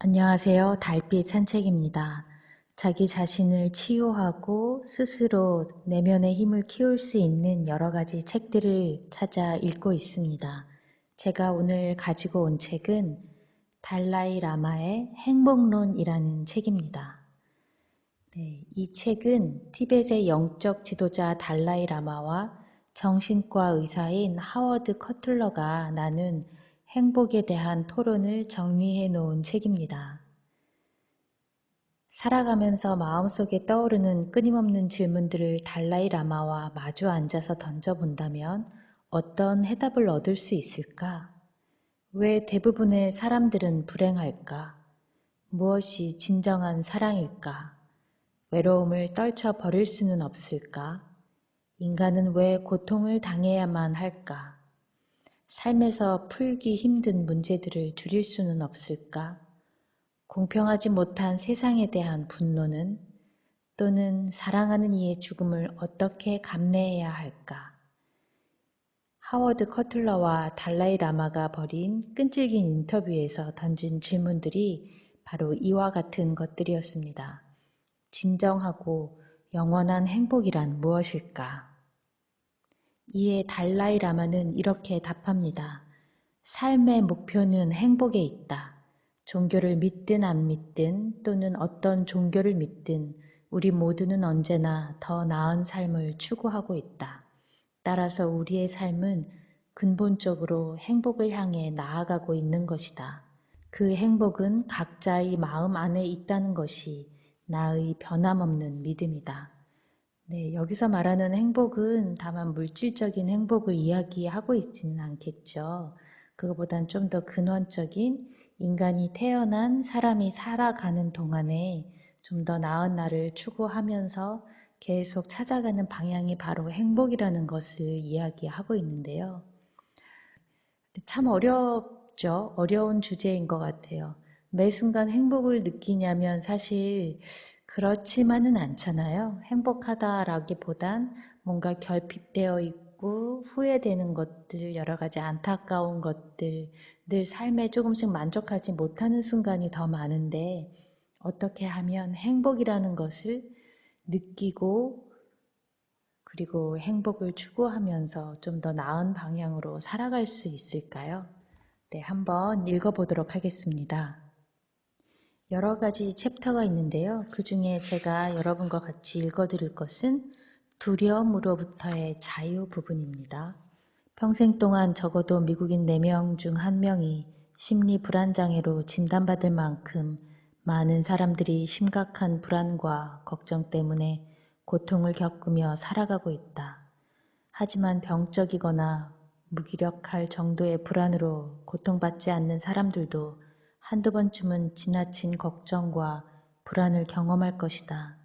안녕하세요. 달빛 산책입니다. 자기 자신을 치유하고 스스로 내면의 힘을 키울 수 있는 여러 가지 책들을 찾아 읽고 있습니다. 제가 오늘 가지고 온 책은 달라이 라마의 행복론이라는 책입니다. 이 책은 티벳의 영적 지도자 달라이 라마와 정신과 의사인 하워드 커틀러가 나눈 행복에 대한 토론을 정리해 놓은 책입니다. 살아가면서 마음속에 떠오르는 끊임없는 질문들을 달라이 라마와 마주 앉아서 던져본다면 어떤 해답을 얻을 수 있을까? 왜 대부분의 사람들은 불행할까? 무엇이 진정한 사랑일까? 외로움을 떨쳐 버릴 수는 없을까? 인간은 왜 고통을 당해야만 할까? 삶에서 풀기 힘든 문제들을 줄일 수는 없을까? 공평하지 못한 세상에 대한 분노는 또는 사랑하는 이의 죽음을 어떻게 감내해야 할까? 하워드 커틀러와 달라이 라마가 벌인 끈질긴 인터뷰에서 던진 질문들이 바로 이와 같은 것들이었습니다. 진정하고 영원한 행복이란 무엇일까? 이에 달라이 라마는 이렇게 답합니다. 삶의 목표는 행복에 있다. 종교를 믿든 안 믿든 또는 어떤 종교를 믿든 우리 모두는 언제나 더 나은 삶을 추구하고 있다. 따라서 우리의 삶은 근본적으로 행복을 향해 나아가고 있는 것이다. 그 행복은 각자의 마음 안에 있다는 것이 나의 변함없는 믿음이다. 여기서 말하는 행복은 다만 물질적인 행복을 이야기하고 있지는 않겠죠. 그거보단 좀 더 근원적인 인간이 태어난 사람이 살아가는 동안에 좀 더 나은 날을 추구하면서 계속 찾아가는 방향이 바로 행복이라는 것을 이야기하고 있는데요. 참 어렵죠. 어려운 주제인 것 같아요. 매 순간 행복을 느끼냐면 사실 그렇지만은 않잖아요. 행복하다라기보단 뭔가 결핍되어 있고 후회되는 것들, 여러 가지 안타까운 것들, 늘 삶에 조금씩 만족하지 못하는 순간이 더 많은데 어떻게 하면 행복이라는 것을 느끼고 그리고 행복을 추구하면서 좀 더 나은 방향으로 살아갈 수 있을까요? 한번 읽어보도록 하겠습니다. 여러 가지 챕터가 있는데요. 그 중에 제가 여러분과 같이 읽어드릴 것은 두려움으로부터의 자유 부분입니다. 평생 동안 적어도 미국인 4명 중 1명이 심리 불안장애로 진단받을 만큼 많은 사람들이 심각한 불안과 걱정 때문에 고통을 겪으며 살아가고 있다. 하지만 병적이거나 무기력할 정도의 불안으로 고통받지 않는 사람들도 한두 번쯤은 지나친 걱정과 불안을 경험할 것이다.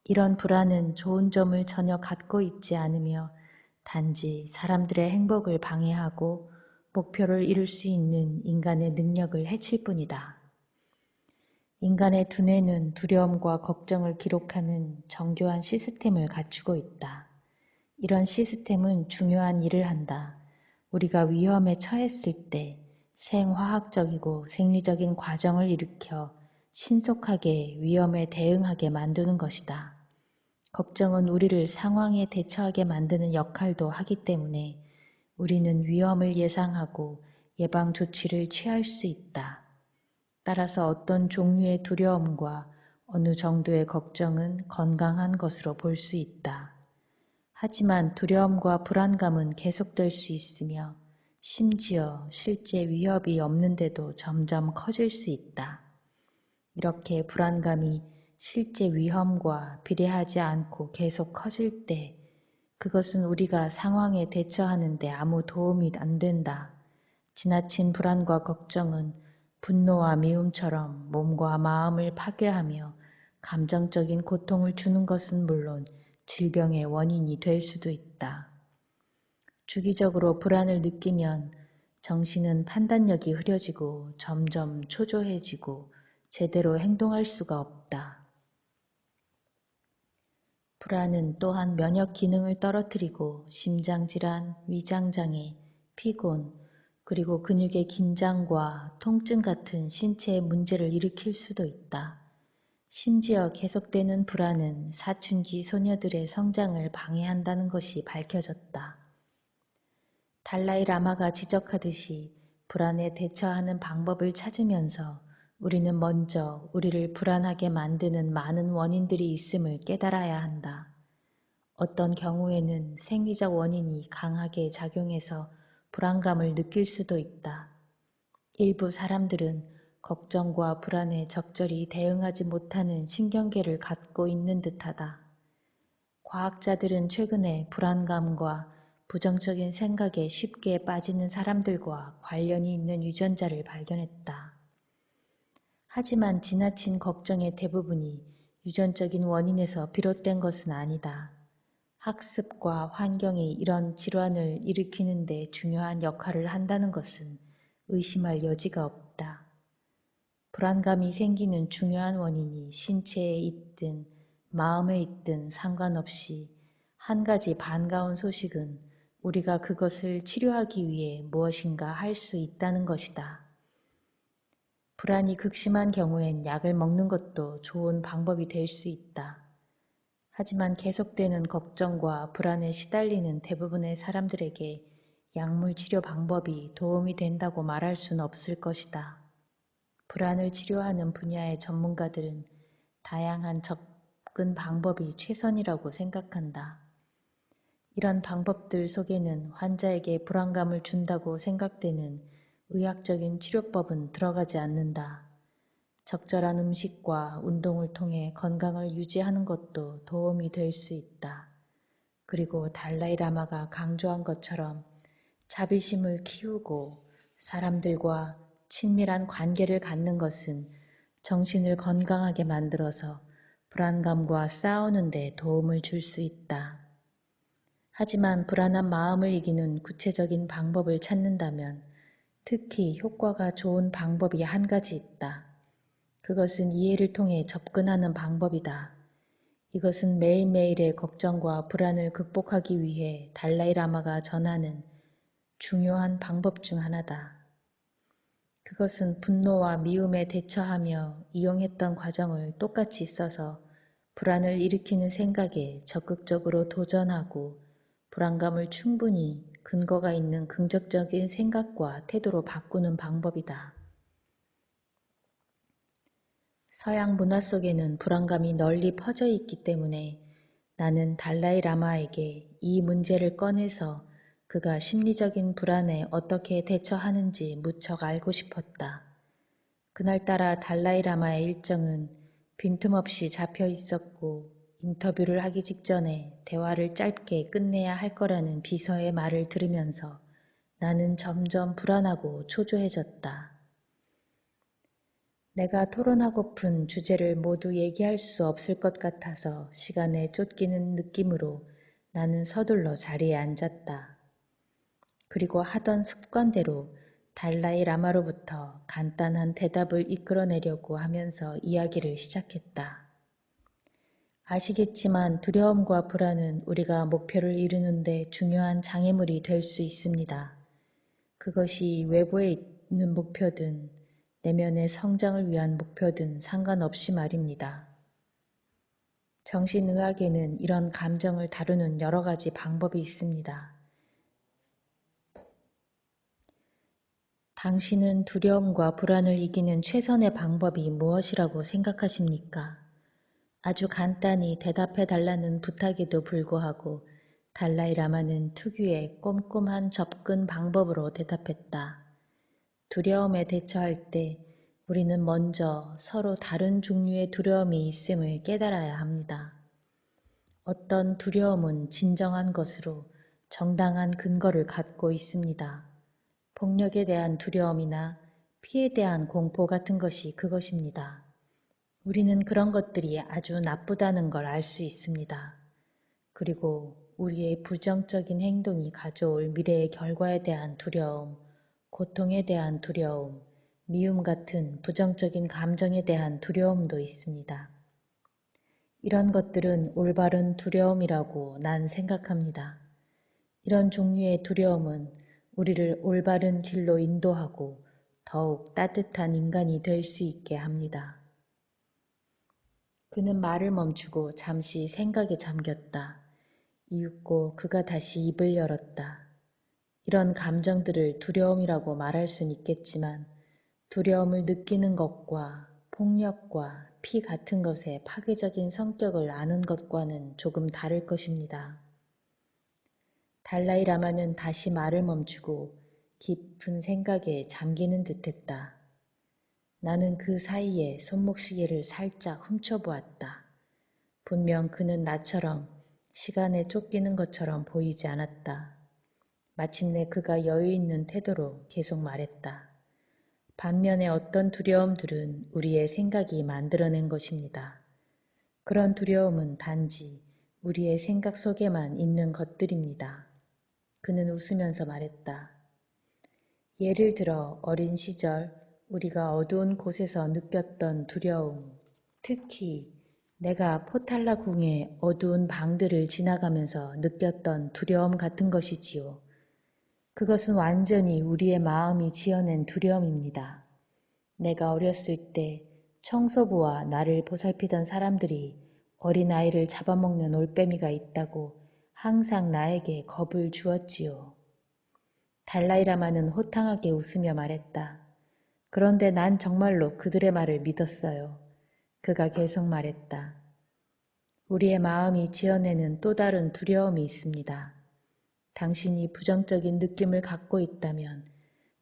이런 불안은 좋은 점을 전혀 갖고 있지 않으며 단지 사람들의 행복을 방해하고 목표를 이룰 수 있는 인간의 능력을 해칠 뿐이다. 인간의 두뇌는 두려움과 걱정을 기록하는 정교한 시스템을 갖추고 있다. 이런 시스템은 중요한 일을 한다. 우리가 위험에 처했을 때 생화학적이고 생리적인 과정을 일으켜 신속하게 위험에 대응하게 만드는 것이다. 걱정은 우리를 상황에 대처하게 만드는 역할도 하기 때문에 우리는 위험을 예상하고 예방 조치를 취할 수 있다. 따라서 어떤 종류의 두려움과 어느 정도의 걱정은 건강한 것으로 볼 수 있다. 하지만 두려움과 불안감은 계속될 수 있으며 심지어 실제 위협이 없는데도 점점 커질 수 있다. 이렇게 불안감이 실제 위험과 비례하지 않고 계속 커질 때 그것은 우리가 상황에 대처하는 데 아무 도움이 안 된다. 지나친 불안과 걱정은 분노와 미움처럼 몸과 마음을 파괴하며 감정적인 고통을 주는 것은 물론 질병의 원인이 될 수도 있다. 주기적으로 불안을 느끼면 정신은 판단력이 흐려지고 점점 초조해지고 제대로 행동할 수가 없다. 불안은 또한 면역 기능을 떨어뜨리고 심장질환, 위장장애, 피곤, 그리고 근육의 긴장과 통증 같은 신체의 문제를 일으킬 수도 있다. 심지어 계속되는 불안은 사춘기 소녀들의 성장을 방해한다는 것이 밝혀졌다. 달라이 라마가 지적하듯이 불안에 대처하는 방법을 찾으면서 우리는 먼저 우리를 불안하게 만드는 많은 원인들이 있음을 깨달아야 한다. 어떤 경우에는 생리적 원인이 강하게 작용해서 불안감을 느낄 수도 있다. 일부 사람들은 걱정과 불안에 적절히 대응하지 못하는 신경계를 갖고 있는 듯하다. 과학자들은 최근에 불안감과 부정적인 생각에 쉽게 빠지는 사람들과 관련이 있는 유전자를 발견했다. 하지만 지나친 걱정의 대부분이 유전적인 원인에서 비롯된 것은 아니다. 학습과 환경이 이런 질환을 일으키는 데 중요한 역할을 한다는 것은 의심할 여지가 없다. 불안감이 생기는 중요한 원인이 신체에 있든 마음에 있든 상관없이 한 가지 반가운 소식은 우리가 그것을 치료하기 위해 무엇인가 할 수 있다는 것이다. 불안이 극심한 경우엔 약을 먹는 것도 좋은 방법이 될 수 있다. 하지만 계속되는 걱정과 불안에 시달리는 대부분의 사람들에게 약물 치료 방법이 도움이 된다고 말할 수는 없을 것이다. 불안을 치료하는 분야의 전문가들은 다양한 접근 방법이 최선이라고 생각한다. 이런 방법들 속에는 환자에게 불안감을 준다고 생각되는 의학적인 치료법은 들어가지 않는다. 적절한 음식과 운동을 통해 건강을 유지하는 것도 도움이 될 수 있다. 그리고 달라이 라마가 강조한 것처럼 자비심을 키우고 사람들과 친밀한 관계를 갖는 것은 정신을 건강하게 만들어서 불안감과 싸우는 데 도움을 줄 수 있다. 하지만 불안한 마음을 이기는 구체적인 방법을 찾는다면 특히 효과가 좋은 방법이 한 가지 있다. 그것은 이해를 통해 접근하는 방법이다. 이것은 매일매일의 걱정과 불안을 극복하기 위해 달라이 라마가 전하는 중요한 방법 중 하나다. 그것은 분노와 미움에 대처하며 이용했던 과정을 똑같이 써서 불안을 일으키는 생각에 적극적으로 도전하고 불안감을 충분히 근거가 있는 긍정적인 생각과 태도로 바꾸는 방법이다. 서양 문화 속에는 불안감이 널리 퍼져 있기 때문에 나는 달라이 라마에게 이 문제를 꺼내서 그가 심리적인 불안에 어떻게 대처하는지 무척 알고 싶었다. 그날따라 달라이 라마의 일정은 빈틈없이 잡혀 있었고 인터뷰를 하기 직전에 대화를 짧게 끝내야 할 거라는 비서의 말을 들으면서 나는 점점 불안하고 초조해졌다. 내가 토론하고픈 주제를 모두 얘기할 수 없을 것 같아서 시간에 쫓기는 느낌으로 나는 서둘러 자리에 앉았다. 그리고 하던 습관대로 달라이 라마로부터 간단한 대답을 이끌어내려고 하면서 이야기를 시작했다. 아시겠지만 두려움과 불안은 우리가 목표를 이루는데 중요한 장애물이 될 수 있습니다. 그것이 외부에 있는 목표든 내면의 성장을 위한 목표든 상관없이 말입니다. 정신의학에는 이런 감정을 다루는 여러 가지 방법이 있습니다. 당신은 두려움과 불안을 이기는 최선의 방법이 무엇이라고 생각하십니까? 아주 간단히 대답해 달라는 부탁에도 불구하고 달라이 라마는 특유의 꼼꼼한 접근 방법으로 대답했다. 두려움에 대처할 때 우리는 먼저 서로 다른 종류의 두려움이 있음을 깨달아야 합니다. 어떤 두려움은 진정한 것으로 정당한 근거를 갖고 있습니다. 폭력에 대한 두려움이나 피에 대한 공포 같은 것이 그것입니다. 우리는 그런 것들이 아주 나쁘다는 걸 알 수 있습니다. 그리고 우리의 부정적인 행동이 가져올 미래의 결과에 대한 두려움, 고통에 대한 두려움, 미움 같은 부정적인 감정에 대한 두려움도 있습니다. 이런 것들은 올바른 두려움이라고 난 생각합니다. 이런 종류의 두려움은 우리를 올바른 길로 인도하고 더욱 따뜻한 인간이 될 수 있게 합니다. 그는 말을 멈추고 잠시 생각에 잠겼다. 이윽고 그가 다시 입을 열었다. 이런 감정들을 두려움이라고 말할 순 있겠지만 두려움을 느끼는 것과 폭력과 피 같은 것의 파괴적인 성격을 아는 것과는 조금 다를 것입니다. 달라이 라마는 다시 말을 멈추고 깊은 생각에 잠기는 듯했다. 나는 그 사이에 손목시계를 살짝 훔쳐보았다. 분명 그는 나처럼 시간에 쫓기는 것처럼 보이지 않았다. 마침내 그가 여유 있는 태도로 계속 말했다. 반면에 어떤 두려움들은 우리의 생각이 만들어낸 것입니다. 그런 두려움은 단지 우리의 생각 속에만 있는 것들입니다. 그는 웃으면서 말했다. 예를 들어 어린 시절 우리가 어두운 곳에서 느꼈던 두려움, 특히 내가 포탈라 궁의 어두운 방들을 지나가면서 느꼈던 두려움 같은 것이지요. 그것은 완전히 우리의 마음이 지어낸 두려움입니다. 내가 어렸을 때 청소부와 나를 보살피던 사람들이 어린아이를 잡아먹는 올빼미가 있다고 항상 나에게 겁을 주었지요. 달라이라마는 호탕하게 웃으며 말했다. 그런데 난 정말로 그들의 말을 믿었어요. 그가 계속 말했다. 우리의 마음이 지어내는 또 다른 두려움이 있습니다. 당신이 부정적인 느낌을 갖고 있다면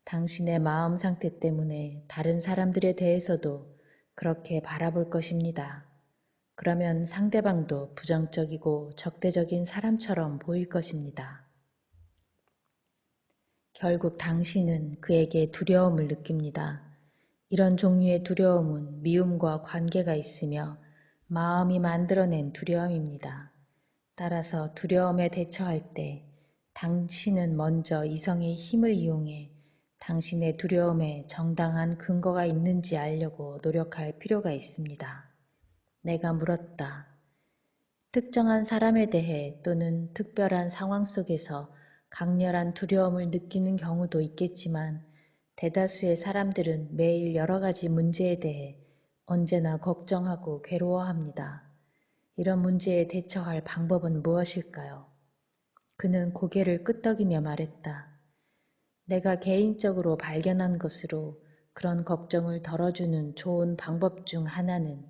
당신의 마음 상태 때문에 다른 사람들에 대해서도 그렇게 바라볼 것입니다. 그러면 상대방도 부정적이고 적대적인 사람처럼 보일 것입니다. 결국 당신은 그에게 두려움을 느낍니다. 이런 종류의 두려움은 미움과 관계가 있으며 마음이 만들어낸 두려움입니다. 따라서 두려움에 대처할 때 당신은 먼저 이성의 힘을 이용해 당신의 두려움에 정당한 근거가 있는지 알려고 노력할 필요가 있습니다. 내가 물었다. 특정한 사람에 대해 또는 특별한 상황 속에서 강렬한 두려움을 느끼는 경우도 있겠지만 대다수의 사람들은 매일 여러 가지 문제에 대해 언제나 걱정하고 괴로워합니다. 이런 문제에 대처할 방법은 무엇일까요? 그는 고개를 끄덕이며 말했다. 내가 개인적으로 발견한 것으로 그런 걱정을 덜어주는 좋은 방법 중 하나는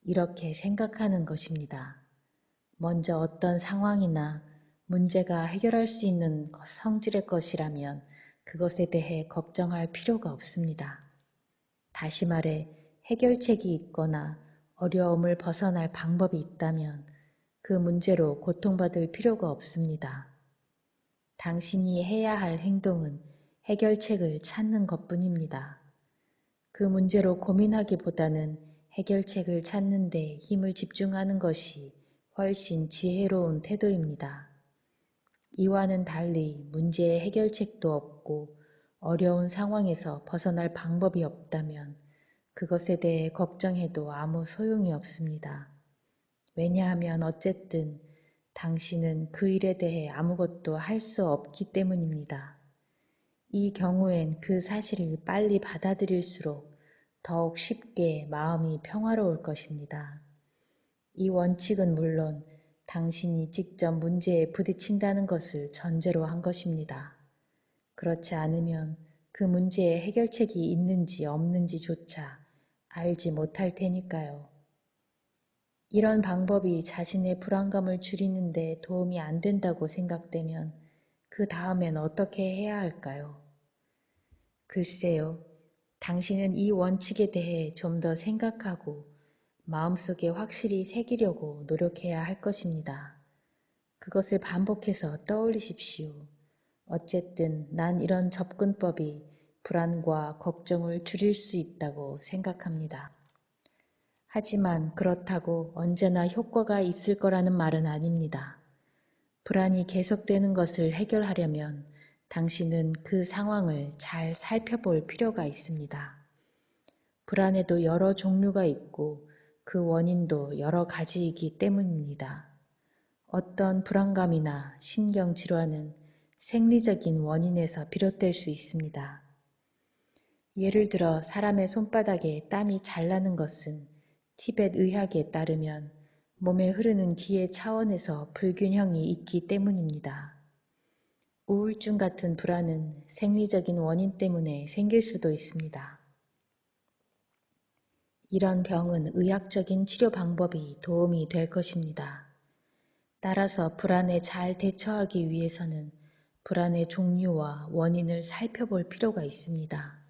이렇게 생각하는 것입니다. 먼저 어떤 상황이나 문제가 해결할 수 있는 성질의 것이라면 그것에 대해 걱정할 필요가 없습니다. 다시 말해 해결책이 있거나 어려움을 벗어날 방법이 있다면 그 문제로 고통받을 필요가 없습니다. 당신이 해야 할 행동은 해결책을 찾는 것뿐입니다. 그 문제로 고민하기보다는 해결책을 찾는 데 힘을 집중하는 것이 훨씬 지혜로운 태도입니다. 이와는 달리 문제의 해결책도 없고 어려운 상황에서 벗어날 방법이 없다면 그것에 대해 걱정해도 아무 소용이 없습니다. 왜냐하면 어쨌든 당신은 그 일에 대해 아무것도 할 수 없기 때문입니다. 이 경우엔 그 사실을 빨리 받아들일수록 더욱 쉽게 마음이 평화로울 것입니다. 이 원칙은 물론 당신이 직접 문제에 부딪힌다는 것을 전제로 한 것입니다. 그렇지 않으면 그 문제에 해결책이 있는지 없는지조차 알지 못할 테니까요. 이런 방법이 자신의 불안감을 줄이는 데 도움이 안 된다고 생각되면 그 다음엔 어떻게 해야 할까요? 글쎄요, 당신은 이 원칙에 대해 좀 더 생각하고 마음속에 확실히 새기려고 노력해야 할 것입니다. 그것을 반복해서 떠올리십시오. 어쨌든 난 이런 접근법이 불안과 걱정을 줄일 수 있다고 생각합니다. 하지만 그렇다고 언제나 효과가 있을 거라는 말은 아닙니다. 불안이 계속되는 것을 해결하려면 당신은 그 상황을 잘 살펴볼 필요가 있습니다. 불안에도 여러 종류가 있고 그 원인도 여러 가지이기 때문입니다. 어떤 불안감이나 신경질환은 생리적인 원인에서 비롯될 수 있습니다. 예를 들어 사람의 손바닥에 땀이 잘 나는 것은 티벳 의학에 따르면 몸에 흐르는 기의 차원에서 불균형이 있기 때문입니다. 우울증 같은 불안은 생리적인 원인 때문에 생길 수도 있습니다. 이런 병은 의학적인 치료 방법이 도움이 될 것입니다. 따라서 불안에 잘 대처하기 위해서는 불안의 종류와 원인을 살펴볼 필요가 있습니다.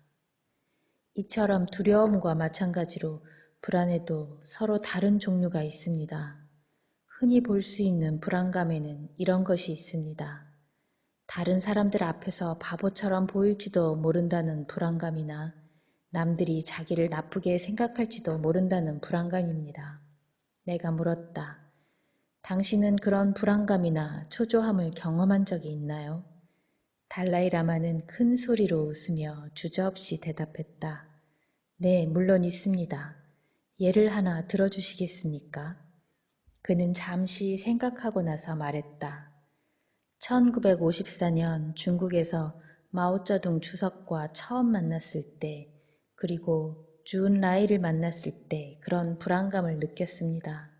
이처럼 두려움과 마찬가지로 불안에도 서로 다른 종류가 있습니다. 흔히 볼 수 있는 불안감에는 이런 것이 있습니다. 다른 사람들 앞에서 바보처럼 보일지도 모른다는 불안감이나 남들이 자기를 나쁘게 생각할지도 모른다는 불안감입니다. 내가 물었다. 당신은 그런 불안감이나 초조함을 경험한 적이 있나요? 달라이라마는 큰 소리로 웃으며 주저없이 대답했다. 네, 물론 있습니다. 예를 하나 들어주시겠습니까? 그는 잠시 생각하고 나서 말했다. 1954년 중국에서 마오쩌둥 주석과 처음 만났을 때, 그리고 주은 라이를 만났을 때 그런 불안감을 느꼈습니다.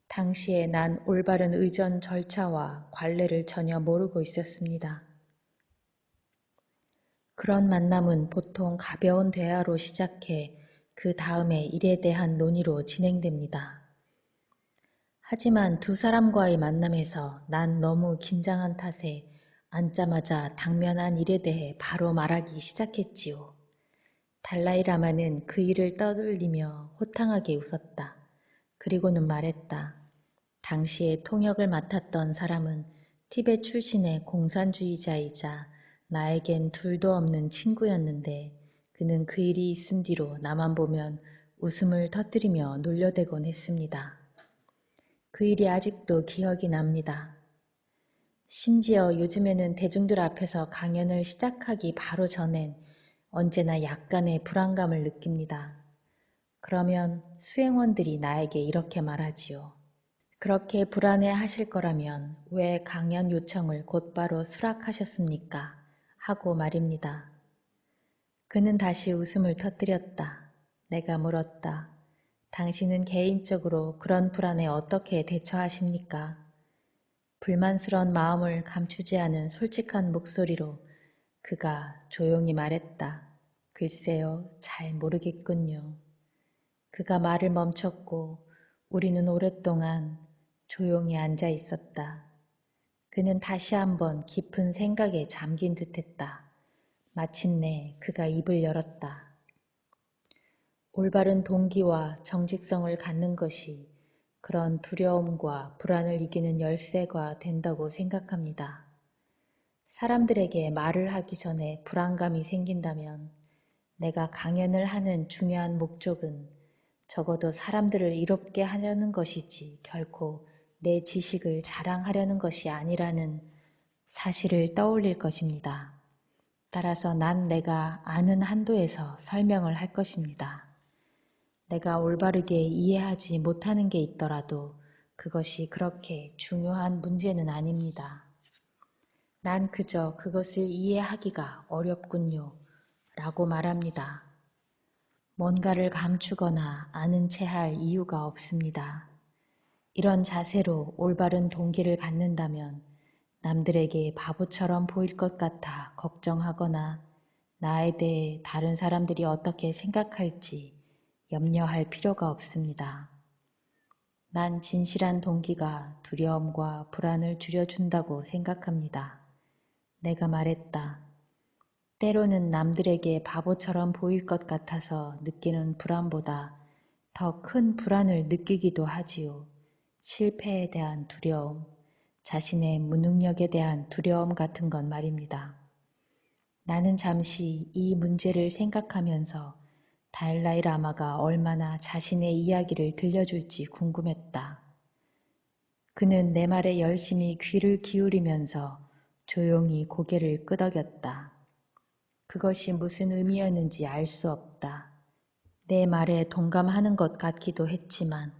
당시에 난 올바른 의전 절차와 관례를 전혀 모르고 있었습니다. 그런 만남은 보통 가벼운 대화로 시작해 그 다음에 일에 대한 논의로 진행됩니다. 하지만 두 사람과의 만남에서 난 너무 긴장한 탓에 앉자마자 당면한 일에 대해 바로 말하기 시작했지요. 달라이라마는 그 일을 떠들리며 호탕하게 웃었다. 그리고는 말했다. 당시에 통역을 맡았던 사람은 티베트 출신의 공산주의자이자 나에겐 둘도 없는 친구였는데 그는 그 일이 있은 뒤로 나만 보면 웃음을 터뜨리며 놀려대곤 했습니다. 그 일이 아직도 기억이 납니다. 심지어 요즘에는 대중들 앞에서 강연을 시작하기 바로 전엔 언제나 약간의 불안감을 느낍니다. 그러면 수행원들이 나에게 이렇게 말하지요. 그렇게 불안해 하실 거라면 왜 강연 요청을 곧바로 수락하셨습니까? 하고 말입니다. 그는 다시 웃음을 터뜨렸다. 내가 물었다. 당신은 개인적으로 그런 불안에 어떻게 대처하십니까? 불만스러운 마음을 감추지 않은 솔직한 목소리로 그가 조용히 말했다. 글쎄요, 잘 모르겠군요. 그가 말을 멈췄고 우리는 오랫동안 조용히 앉아 있었다. 그는 다시 한번 깊은 생각에 잠긴 듯했다. 마침내 그가 입을 열었다. 올바른 동기와 정직성을 갖는 것이 그런 두려움과 불안을 이기는 열쇠가 된다고 생각합니다. 사람들에게 말을 하기 전에 불안감이 생긴다면 내가 강연을 하는 중요한 목적은 적어도 사람들을 이롭게 하려는 것이지 결코 내 지식을 자랑하려는 것이 아니라는 사실을 떠올릴 것입니다. 따라서 난 내가 아는 한도에서 설명을 할 것입니다. 내가 올바르게 이해하지 못하는 게 있더라도 그것이 그렇게 중요한 문제는 아닙니다. 난 그저 그것을 이해하기가 어렵군요. 라고 말합니다. 뭔가를 감추거나 아는 체 할 이유가 없습니다. 이런 자세로 올바른 동기를 갖는다면 남들에게 바보처럼 보일 것 같아 걱정하거나 나에 대해 다른 사람들이 어떻게 생각할지 염려할 필요가 없습니다. 난 진실한 동기가 두려움과 불안을 줄여준다고 생각합니다. 내가 말했다. 때로는 남들에게 바보처럼 보일 것 같아서 느끼는 불안보다 더 큰 불안을 느끼기도 하지요. 실패에 대한 두려움, 자신의 무능력에 대한 두려움 같은 건 말입니다. 나는 잠시 이 문제를 생각하면서 달라이 라마가 얼마나 자신의 이야기를 들려줄지 궁금했다. 그는 내 말에 열심히 귀를 기울이면서 조용히 고개를 끄덕였다. 그것이 무슨 의미였는지 알 수 없다. 내 말에 동감하는 것 같기도 했지만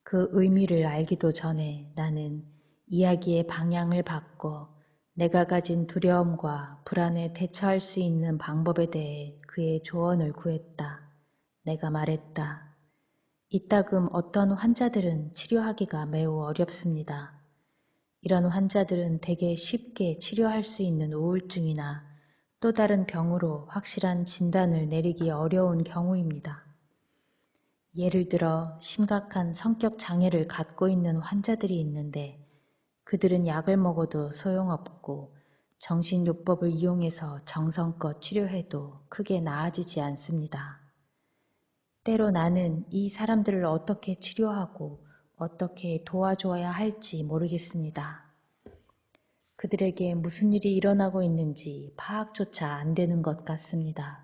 그 의미를 알기도 전에 나는 이야기의 방향을 바꿔 내가 가진 두려움과 불안에 대처할 수 있는 방법에 대해 그의 조언을 구했다. 내가 말했다. 이따금 어떤 환자들은 치료하기가 매우 어렵습니다. 이런 환자들은 대개 쉽게 치료할 수 있는 우울증이나 또 다른 병으로 확실한 진단을 내리기 어려운 경우입니다. 예를 들어 심각한 성격 장애를 갖고 있는 환자들이 있는데 그들은 약을 먹어도 소용없고 정신요법을 이용해서 정성껏 치료해도 크게 나아지지 않습니다. 때로 나는 이 사람들을 어떻게 치료하고 어떻게 도와줘야 할지 모르겠습니다. 그들에게 무슨 일이 일어나고 있는지 파악조차 안 되는 것 같습니다.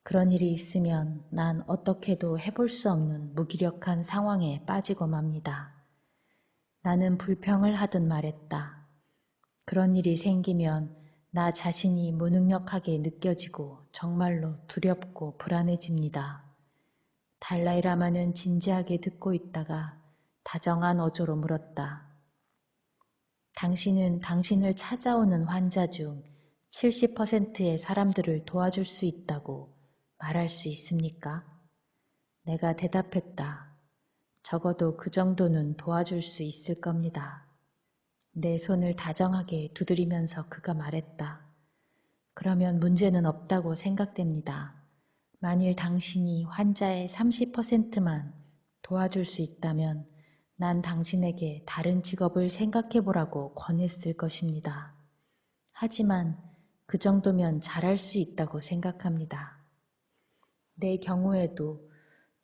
그런 일이 있으면 난 어떻게도 해볼 수 없는 무기력한 상황에 빠지고 맙니다. 나는 불평을 하듯 말했다. 그런 일이 생기면 나 자신이 무능력하게 느껴지고 정말로 두렵고 불안해집니다. 달라이라마는 진지하게 듣고 있다가 다정한 어조로 물었다. 당신은 당신을 찾아오는 환자 중 70%의 사람들을 도와줄 수 있다고 말할 수 있습니까? 내가 대답했다. 적어도 그 정도는 도와줄 수 있을 겁니다. 내 손을 다정하게 두드리면서 그가 말했다. 그러면 문제는 없다고 생각됩니다. 만일 당신이 환자의 30%만 도와줄 수 있다면 난 당신에게 다른 직업을 생각해 보라고 권했을 것입니다. 하지만 그 정도면 잘할 수 있다고 생각합니다. 내 경우에도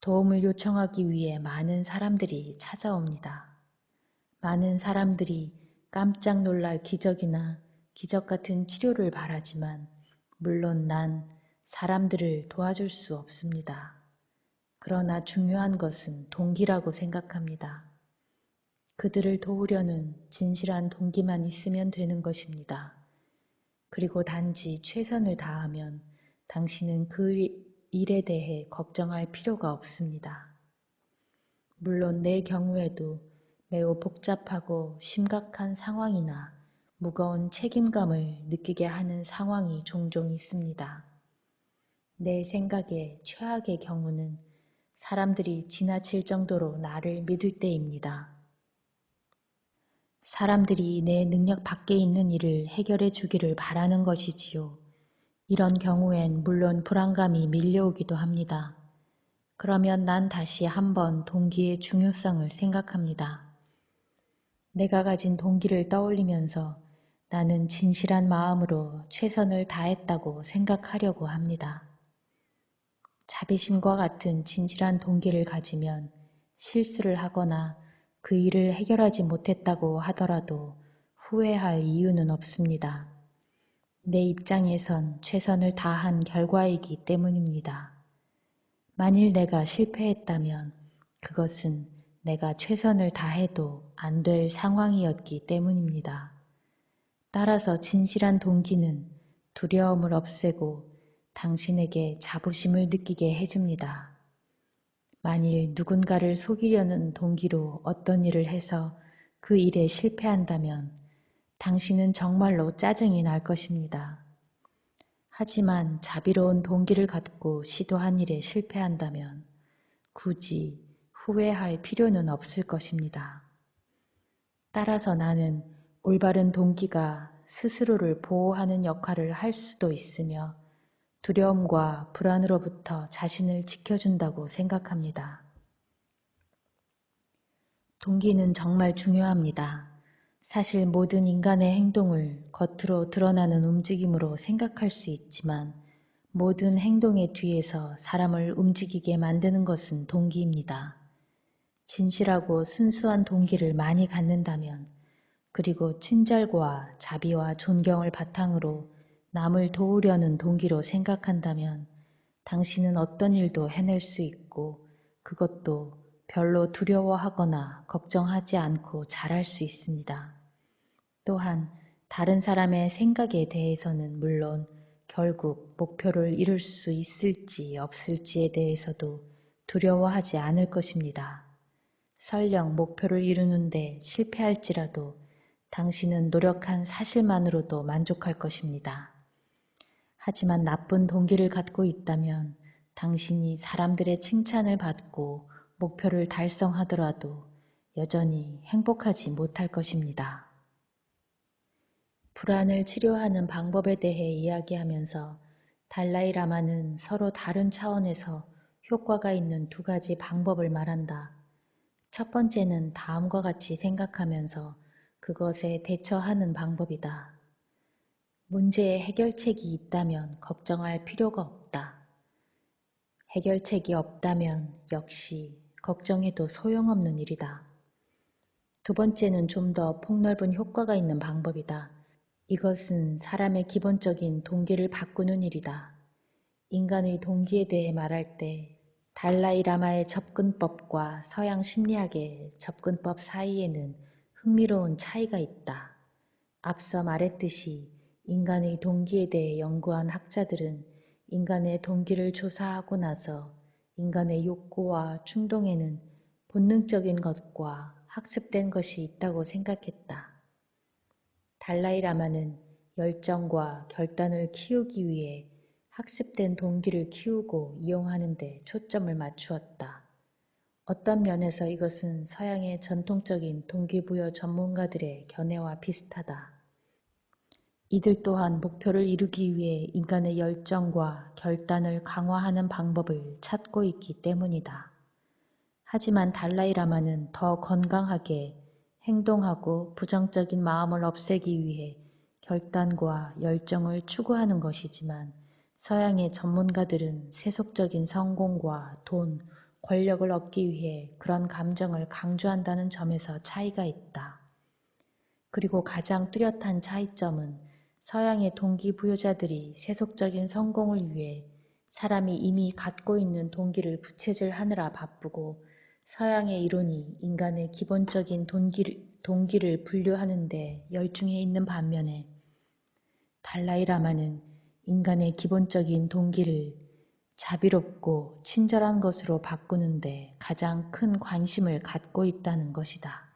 도움을 요청하기 위해 많은 사람들이 찾아옵니다. 많은 사람들이 깜짝 놀랄 기적이나 기적 같은 치료를 바라지만 물론 난 사람들을 도와줄 수 없습니다. 그러나 중요한 것은 동기라고 생각합니다. 그들을 도우려는 진실한 동기만 있으면 되는 것입니다. 그리고 단지 최선을 다하면 당신은 그 일에 대해 걱정할 필요가 없습니다. 물론 내 경우에도 매우 복잡하고 심각한 상황이나 무거운 책임감을 느끼게 하는 상황이 종종 있습니다. 내 생각에 최악의 경우는 사람들이 지나칠 정도로 나를 믿을 때입니다. 사람들이 내 능력 밖에 있는 일을 해결해 주기를 바라는 것이지요. 이런 경우엔 물론 불안감이 밀려오기도 합니다. 그러면 난 다시 한번 동기의 중요성을 생각합니다. 내가 가진 동기를 떠올리면서 나는 진실한 마음으로 최선을 다했다고 생각하려고 합니다. 자비심과 같은 진실한 동기를 가지면 실수를 하거나 그 일을 해결하지 못했다고 하더라도 후회할 이유는 없습니다. 내 입장에선 최선을 다한 결과이기 때문입니다. 만일 내가 실패했다면 그것은 내가 최선을 다해도 안 될 상황이었기 때문입니다. 따라서 진실한 동기는 두려움을 없애고 당신에게 자부심을 느끼게 해줍니다. 만일 누군가를 속이려는 동기로 어떤 일을 해서 그 일에 실패한다면 당신은 정말로 짜증이 날 것입니다. 하지만 자비로운 동기를 갖고 시도한 일에 실패한다면 굳이 후회할 필요는 없을 것입니다. 따라서 나는 올바른 동기가 스스로를 보호하는 역할을 할 수도 있으며 두려움과 불안으로부터 자신을 지켜준다고 생각합니다. 동기는 정말 중요합니다. 사실 모든 인간의 행동을 겉으로 드러나는 움직임으로 생각할 수 있지만 모든 행동의 뒤에서 사람을 움직이게 만드는 것은 동기입니다. 진실하고 순수한 동기를 많이 갖는다면 그리고 친절과 자비와 존경을 바탕으로 남을 도우려는 동기로 생각한다면 당신은 어떤 일도 해낼 수 있고 그것도 별로 두려워하거나 걱정하지 않고 잘할 수 있습니다. 또한 다른 사람의 생각에 대해서는 물론 결국 목표를 이룰 수 있을지 없을지에 대해서도 두려워하지 않을 것입니다. 설령 목표를 이루는데 실패할지라도 당신은 노력한 사실만으로도 만족할 것입니다. 하지만 나쁜 동기를 갖고 있다면 당신이 사람들의 칭찬을 받고 목표를 달성하더라도 여전히 행복하지 못할 것입니다. 불안을 치료하는 방법에 대해 이야기하면서 달라이 라마는 서로 다른 차원에서 효과가 있는 두 가지 방법을 말한다. 첫 번째는 다음과 같이 생각하면서 그것에 대처하는 방법이다. 문제의 해결책이 있다면 걱정할 필요가 없다. 해결책이 없다면 역시 걱정해도 소용없는 일이다. 두 번째는 좀 더 폭넓은 효과가 있는 방법이다. 이것은 사람의 기본적인 동기를 바꾸는 일이다. 인간의 동기에 대해 말할 때 달라이 라마의 접근법과 서양 심리학의 접근법 사이에는 흥미로운 차이가 있다. 앞서 말했듯이 인간의 동기에 대해 연구한 학자들은 인간의 동기를 조사하고 나서 인간의 욕구와 충동에는 본능적인 것과 학습된 것이 있다고 생각했다. 달라이 라마는 열정과 결단을 키우기 위해 학습된 동기를 키우고 이용하는 데 초점을 맞추었다. 어떤 면에서 이것은 서양의 전통적인 동기부여 전문가들의 견해와 비슷하다. 이들 또한 목표를 이루기 위해 인간의 열정과 결단을 강화하는 방법을 찾고 있기 때문이다. 하지만 달라이 라마는 더 건강하게 행동하고 부정적인 마음을 없애기 위해 결단과 열정을 추구하는 것이지만 서양의 전문가들은 세속적인 성공과 돈, 권력을 얻기 위해 그런 감정을 강조한다는 점에서 차이가 있다. 그리고 가장 뚜렷한 차이점은 서양의 동기부여자들이 세속적인 성공을 위해 사람이 이미 갖고 있는 동기를 부채질하느라 바쁘고 서양의 이론이 인간의 기본적인 동기를 분류하는 데 열중해 있는 반면에 달라이 라마는 인간의 기본적인 동기를 자비롭고 친절한 것으로 바꾸는 데 가장 큰 관심을 갖고 있다는 것이다.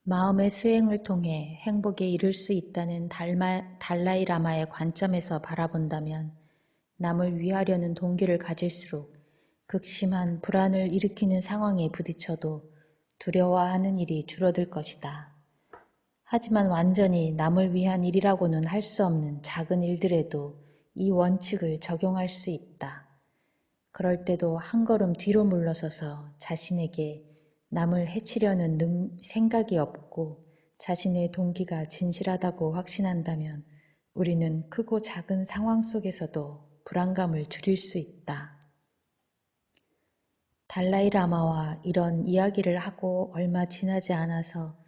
마음의 수행을 통해 행복에 이를 수 있다는 달라이 라마의 관점에서 바라본다면 남을 위하려는 동기를 가질수록 극심한 불안을 일으키는 상황에 부딪혀도 두려워하는 일이 줄어들 것이다. 하지만 완전히 남을 위한 일이라고는 할 수 없는 작은 일들에도 이 원칙을 적용할 수 있다. 그럴 때도 한 걸음 뒤로 물러서서 자신에게 남을 해치려는 생각이 없고 자신의 동기가 진실하다고 확신한다면 우리는 크고 작은 상황 속에서도 불안감을 줄일 수 있다. 달라이 라마와 이런 이야기를 하고 얼마 지나지 않아서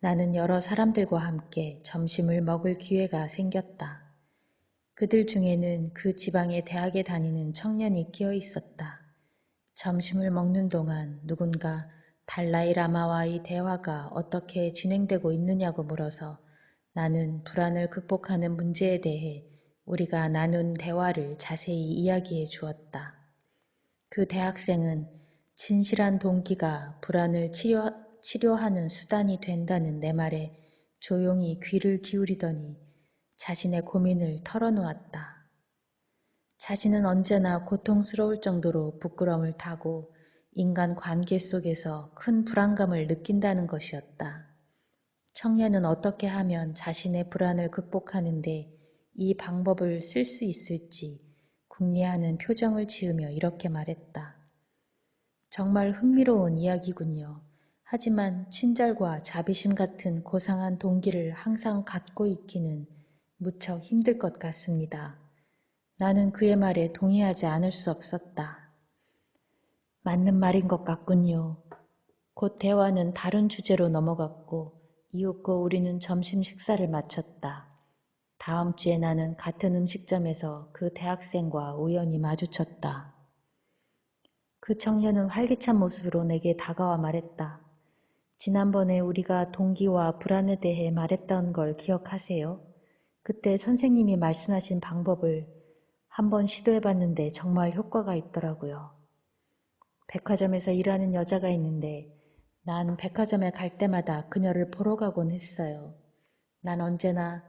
나는 여러 사람들과 함께 점심을 먹을 기회가 생겼다. 그들 중에는 그 지방의 대학에 다니는 청년이 끼어 있었다. 점심을 먹는 동안 누군가 달라이 라마와의 대화가 어떻게 진행되고 있느냐고 물어서 나는 불안을 극복하는 문제에 대해 우리가 나눈 대화를 자세히 이야기해 주었다. 그 대학생은 진실한 동기가 불안을 치료하는 수단이 된다는 내 말에 조용히 귀를 기울이더니 자신의 고민을 털어놓았다. 자신은 언제나 고통스러울 정도로 부끄러움을 타고 인간 관계 속에서 큰 불안감을 느낀다는 것이었다. 청년은 어떻게 하면 자신의 불안을 극복하는데 이 방법을 쓸 수 있을지 궁리하는 표정을 지으며 이렇게 말했다. 정말 흥미로운 이야기군요. 하지만 친절과 자비심 같은 고상한 동기를 항상 갖고 있기는 무척 힘들 것 같습니다. 나는 그의 말에 동의하지 않을 수 없었다. 맞는 말인 것 같군요. 곧 대화는 다른 주제로 넘어갔고 이윽고 우리는 점심 식사를 마쳤다. 다음 주에 나는 같은 음식점에서 그 대학생과 우연히 마주쳤다. 그 청년은 활기찬 모습으로 내게 다가와 말했다. 지난번에 우리가 동기와 불안에 대해 말했던 걸 기억하세요? 그때 선생님이 말씀하신 방법을 한번 시도해봤는데 정말 효과가 있더라고요. 백화점에서 일하는 여자가 있는데 난 백화점에 갈 때마다 그녀를 보러 가곤 했어요. 난 언제나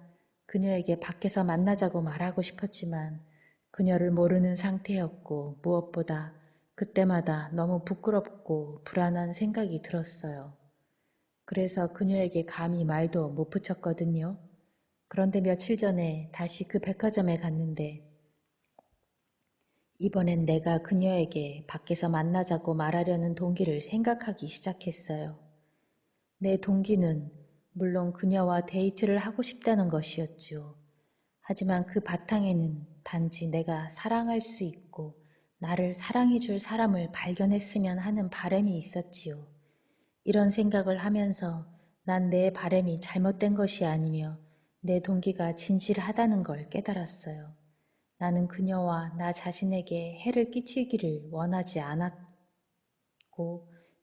그녀에게 밖에서 만나자고 말하고 싶었지만 그녀를 모르는 상태였고 무엇보다 그때마다 너무 부끄럽고 불안한 생각이 들었어요. 그래서 그녀에게 감히 말도 못 붙였거든요. 그런데 며칠 전에 다시 그 백화점에 갔는데 이번엔 내가 그녀에게 밖에서 만나자고 말하려는 동기를 생각하기 시작했어요. 내 동기는 물론 그녀와 데이트를 하고 싶다는 것이었지요. 하지만 그 바탕에는 단지 내가 사랑할 수 있고 나를 사랑해줄 사람을 발견했으면 하는 바람이 있었지요. 이런 생각을 하면서 난 내 바람이 잘못된 것이 아니며 내 동기가 진실하다는 걸 깨달았어요. 나는 그녀와 나 자신에게 해를 끼치기를 원하지 않았고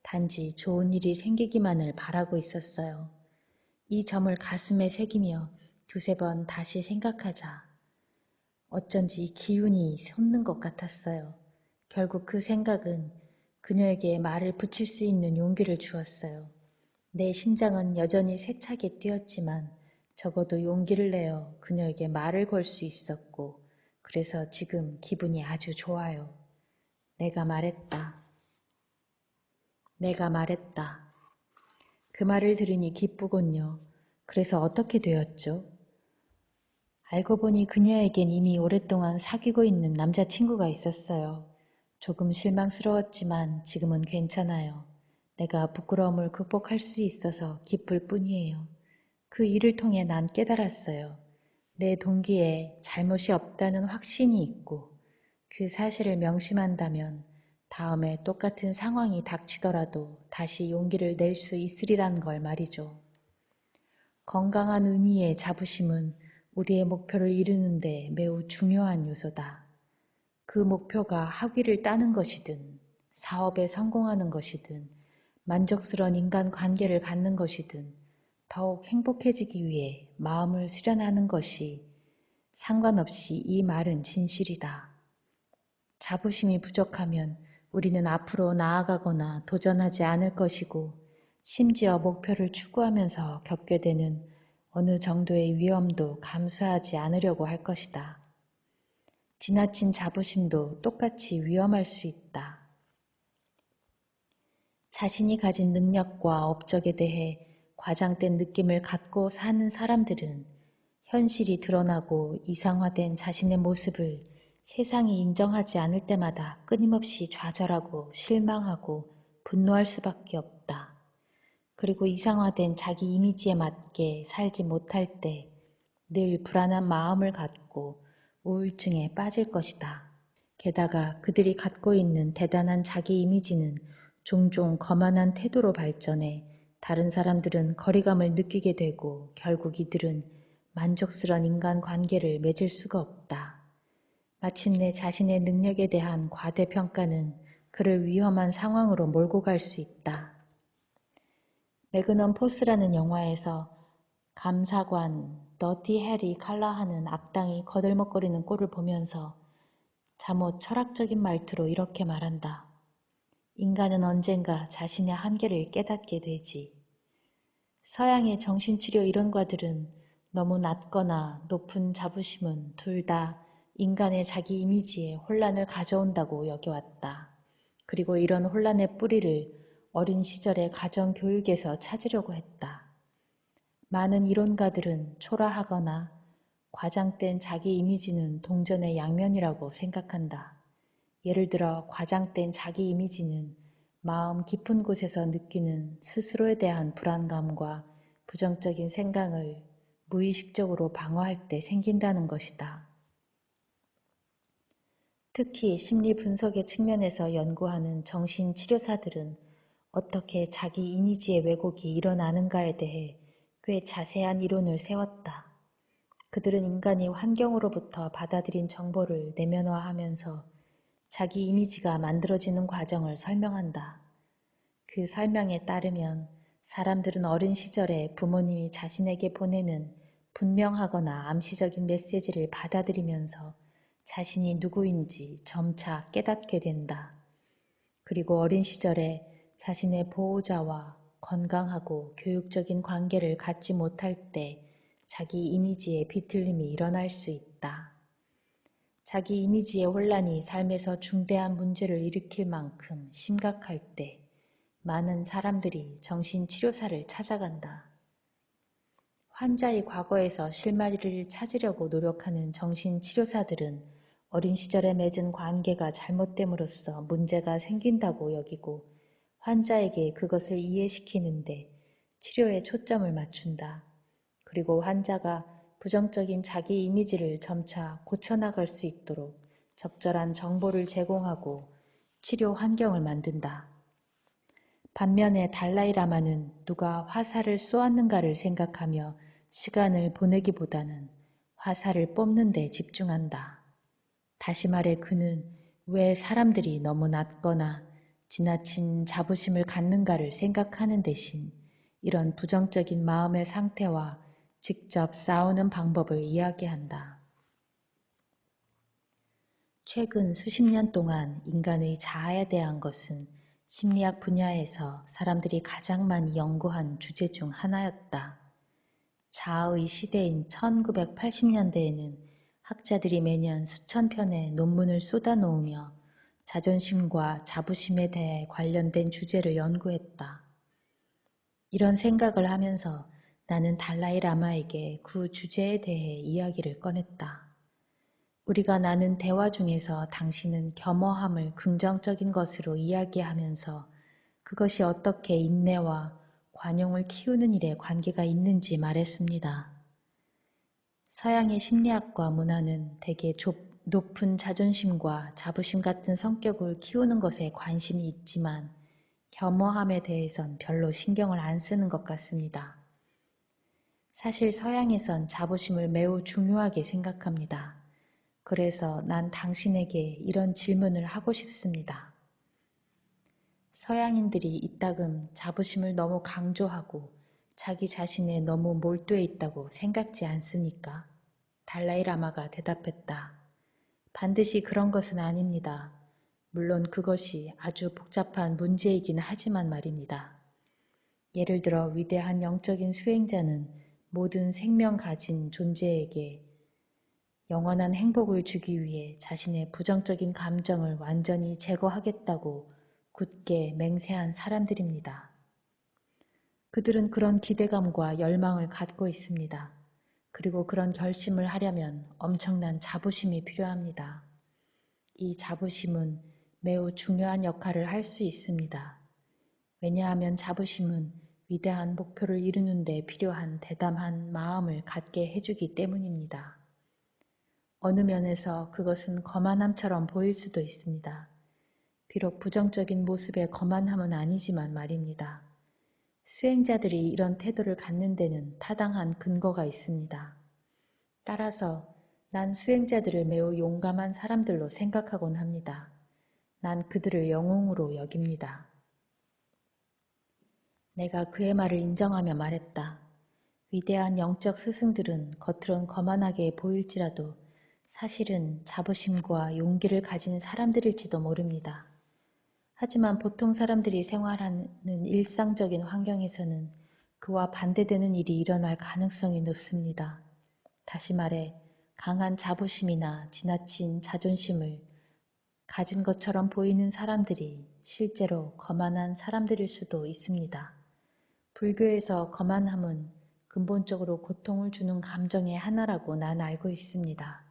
단지 좋은 일이 생기기만을 바라고 있었어요. 이 점을 가슴에 새기며 두세 번 다시 생각하자 어쩐지 기운이 솟는 것 같았어요. 결국 그 생각은 그녀에게 말을 붙일 수 있는 용기를 주었어요. 내 심장은 여전히 세차게 뛰었지만 적어도 용기를 내어 그녀에게 말을 걸 수 있었고 그래서 지금 기분이 아주 좋아요. 내가 말했다. 내가 말했다. 그 말을 들으니 기쁘군요. 그래서 어떻게 되었죠? 알고 보니 그녀에겐 이미 오랫동안 사귀고 있는 남자친구가 있었어요. 조금 실망스러웠지만 지금은 괜찮아요. 내가 부끄러움을 극복할 수 있어서 기쁠 뿐이에요. 그 일을 통해 난 깨달았어요. 내 동기에 잘못이 없다는 확신이 있고 그 사실을 명심한다면 다음에 똑같은 상황이 닥치더라도 다시 용기를 낼 수 있으리란 걸 말이죠. 건강한 의미의 자부심은 우리의 목표를 이루는 데 매우 중요한 요소다. 그 목표가 학위를 따는 것이든 사업에 성공하는 것이든 만족스러운 인간관계를 갖는 것이든 더욱 행복해지기 위해 마음을 수련하는 것이 상관없이 이 말은 진실이다. 자부심이 부족하면 우리는 앞으로 나아가거나 도전하지 않을 것이고 심지어 목표를 추구하면서 겪게 되는 어느 정도의 위험도 감수하지 않으려고 할 것이다. 지나친 자부심도 똑같이 위험할 수 있다. 자신이 가진 능력과 업적에 대해 과장된 느낌을 갖고 사는 사람들은 현실이 드러나고 이상화된 자신의 모습을 세상이 인정하지 않을 때마다 끊임없이 좌절하고 실망하고 분노할 수밖에 없다. 그리고 이상화된 자기 이미지에 맞게 살지 못할 때 늘 불안한 마음을 갖고 우울증에 빠질 것이다. 게다가 그들이 갖고 있는 대단한 자기 이미지는 종종 거만한 태도로 발전해 다른 사람들은 거리감을 느끼게 되고 결국 이들은 만족스러운 인간관계를 맺을 수가 없다. 마침내 자신의 능력에 대한 과대평가는 그를 위험한 상황으로 몰고 갈 수 있다. 매그넘 포스라는 영화에서 감사관 더티 해리 칼라하는 악당이 거들먹거리는 꼴을 보면서 잠옷 철학적인 말투로 이렇게 말한다. 인간은 언젠가 자신의 한계를 깨닫게 되지. 서양의 정신치료 이론가들은 너무 낮거나 높은 자부심은 둘 다 인간의 자기 이미지에 혼란을 가져온다고 여겨왔다. 그리고 이런 혼란의 뿌리를 어린 시절의 가정교육에서 찾으려고 했다. 많은 이론가들은 초라하거나 과장된 자기 이미지는 동전의 양면이라고 생각한다. 예를 들어 과장된 자기 이미지는 마음 깊은 곳에서 느끼는 스스로에 대한 불안감과 부정적인 생각을 무의식적으로 방어할 때 생긴다는 것이다. 특히 심리 분석의 측면에서 연구하는 정신치료사들은 어떻게 자기 이미지의 왜곡이 일어나는가에 대해 꽤 자세한 이론을 세웠다. 그들은 인간이 환경으로부터 받아들인 정보를 내면화하면서 자기 이미지가 만들어지는 과정을 설명한다. 그 설명에 따르면 사람들은 어린 시절에 부모님이 자신에게 보내는 분명하거나 암시적인 메시지를 받아들이면서 자신이 누구인지 점차 깨닫게 된다. 그리고 어린 시절에 자신의 보호자와 건강하고 교육적인 관계를 갖지 못할 때 자기 이미지에 비틀림이 일어날 수 있다. 자기 이미지의 혼란이 삶에서 중대한 문제를 일으킬 만큼 심각할 때 많은 사람들이 정신치료사를 찾아간다. 환자의 과거에서 실마리를 찾으려고 노력하는 정신치료사들은 어린 시절에 맺은 관계가 잘못됨으로써 문제가 생긴다고 여기고 환자에게 그것을 이해시키는데 치료에 초점을 맞춘다. 그리고 환자가 부정적인 자기 이미지를 점차 고쳐나갈 수 있도록 적절한 정보를 제공하고 치료 환경을 만든다. 반면에 달라이라마는 누가 화살을 쏘았는가를 생각하며 시간을 보내기보다는 화살을 뽑는 데 집중한다. 다시 말해 그는 왜 사람들이 너무 낮거나 지나친 자부심을 갖는가를 생각하는 대신 이런 부정적인 마음의 상태와 직접 싸우는 방법을 이야기한다. 최근 수십 년 동안 인간의 자아에 대한 것은 심리학 분야에서 사람들이 가장 많이 연구한 주제 중 하나였다. 자아의 시대인 1980년대에는 학자들이 매년 수천 편의 논문을 쏟아놓으며 자존심과 자부심에 대해 관련된 주제를 연구했다. 이런 생각을 하면서 나는 달라이 라마에게 그 주제에 대해 이야기를 꺼냈다. 우리가 나눈 대화 중에서 당신은 겸허함을 긍정적인 것으로 이야기하면서 그것이 어떻게 인내와 관용을 키우는 일에 관계가 있는지 말했습니다. 서양의 심리학과 문화는 대개 높은 자존심과 자부심 같은 성격을 키우는 것에 관심이 있지만 겸허함에 대해선 별로 신경을 안 쓰는 것 같습니다. 사실 서양에선 자부심을 매우 중요하게 생각합니다. 그래서 난 당신에게 이런 질문을 하고 싶습니다. 서양인들이 이따금 자부심을 너무 강조하고 자기 자신에 너무 몰두해 있다고 생각지 않습니까? 달라이라마가 대답했다. 반드시 그런 것은 아닙니다. 물론 그것이 아주 복잡한 문제이긴 하지만 말입니다. 예를 들어 위대한 영적인 수행자는 모든 생명 가진 존재에게 영원한 행복을 주기 위해 자신의 부정적인 감정을 완전히 제거하겠다고 굳게 맹세한 사람들입니다. 그들은 그런 기대감과 열망을 갖고 있습니다. 그리고 그런 결심을 하려면 엄청난 자부심이 필요합니다. 이 자부심은 매우 중요한 역할을 할 수 있습니다. 왜냐하면 자부심은 위대한 목표를 이루는 데 필요한 대담한 마음을 갖게 해주기 때문입니다. 어느 면에서 그것은 거만함처럼 보일 수도 있습니다. 비록 부정적인 모습의 거만함은 아니지만 말입니다. 수행자들이 이런 태도를 갖는 데는 타당한 근거가 있습니다. 따라서 난 수행자들을 매우 용감한 사람들로 생각하곤 합니다. 난 그들을 영웅으로 여깁니다. 내가 그의 말을 인정하며 말했다. 위대한 영적 스승들은 겉으론 거만하게 보일지라도 사실은 자부심과 용기를 가진 사람들일지도 모릅니다. 하지만 보통 사람들이 생활하는 일상적인 환경에서는 그와 반대되는 일이 일어날 가능성이 높습니다. 다시 말해 강한 자부심이나 지나친 자존심을 가진 것처럼 보이는 사람들이 실제로 거만한 사람들일 수도 있습니다. 불교에서 거만함은 근본적으로 고통을 주는 감정의 하나라고 난 알고 있습니다.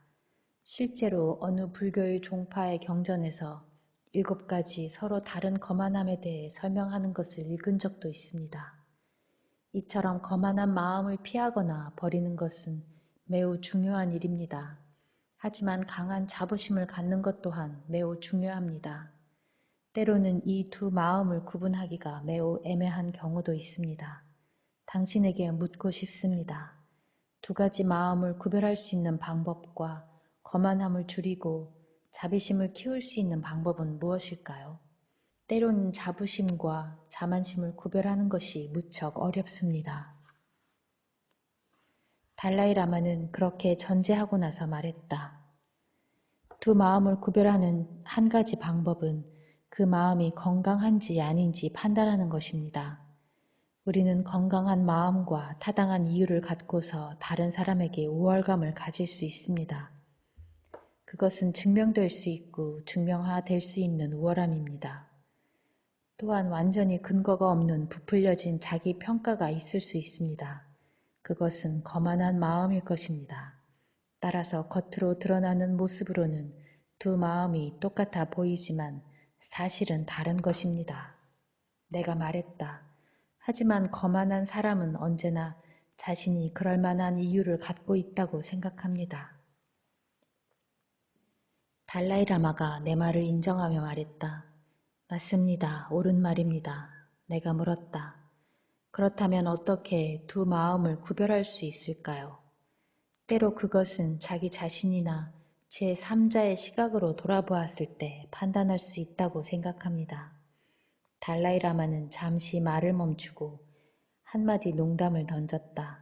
실제로 어느 불교의 종파의 경전에서 7가지 서로 다른 거만함에 대해 설명하는 것을 읽은 적도 있습니다. 이처럼 거만한 마음을 피하거나 버리는 것은 매우 중요한 일입니다. 하지만 강한 자부심을 갖는 것 또한 매우 중요합니다. 때로는 이 두 마음을 구분하기가 매우 애매한 경우도 있습니다. 당신에게 묻고 싶습니다. 2가지 마음을 구별할 수 있는 방법과 거만함을 줄이고 자비심을 키울 수 있는 방법은 무엇일까요? 때로는 자부심과 자만심을 구별하는 것이 무척 어렵습니다. 달라이라마는 그렇게 전제하고 나서 말했다. 두 마음을 구별하는 한 가지 방법은 그 마음이 건강한지 아닌지 판단하는 것입니다. 우리는 건강한 마음과 타당한 이유를 갖고서 다른 사람에게 우월감을 가질 수 있습니다. 그것은 증명될 수 있고 증명화될 수 있는 우월함입니다. 또한 완전히 근거가 없는 부풀려진 자기 평가가 있을 수 있습니다. 그것은 거만한 마음일 것입니다. 따라서 겉으로 드러나는 모습으로는 두 마음이 똑같아 보이지만 사실은 다른 것입니다. 내가 말했다. 하지만 거만한 사람은 언제나 자신이 그럴 만한 이유를 갖고 있다고 생각합니다. 달라이라마가 내 말을 인정하며 말했다. 맞습니다. 옳은 말입니다. 내가 물었다. 그렇다면 어떻게 두 마음을 구별할 수 있을까요? 때로 그것은 자기 자신이나 제3자의 시각으로 돌아보았을 때 판단할 수 있다고 생각합니다. 달라이라마는 잠시 말을 멈추고 한마디 농담을 던졌다.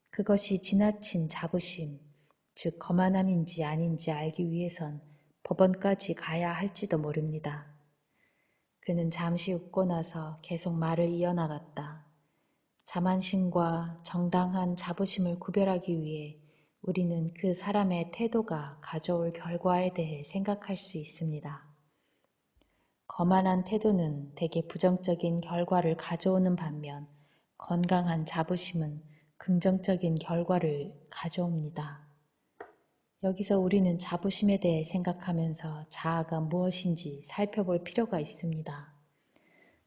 그것이 지나친 자부심, 즉 거만함인지 아닌지 알기 위해선 법원까지 가야 할지도 모릅니다. 그는 잠시 웃고 나서 계속 말을 이어나갔다. 자만심과 정당한 자부심을 구별하기 위해 우리는 그 사람의 태도가 가져올 결과에 대해 생각할 수 있습니다. 거만한 태도는 대개 부정적인 결과를 가져오는 반면 건강한 자부심은 긍정적인 결과를 가져옵니다. 여기서 우리는 자부심에 대해 생각하면서 자아가 무엇인지 살펴볼 필요가 있습니다.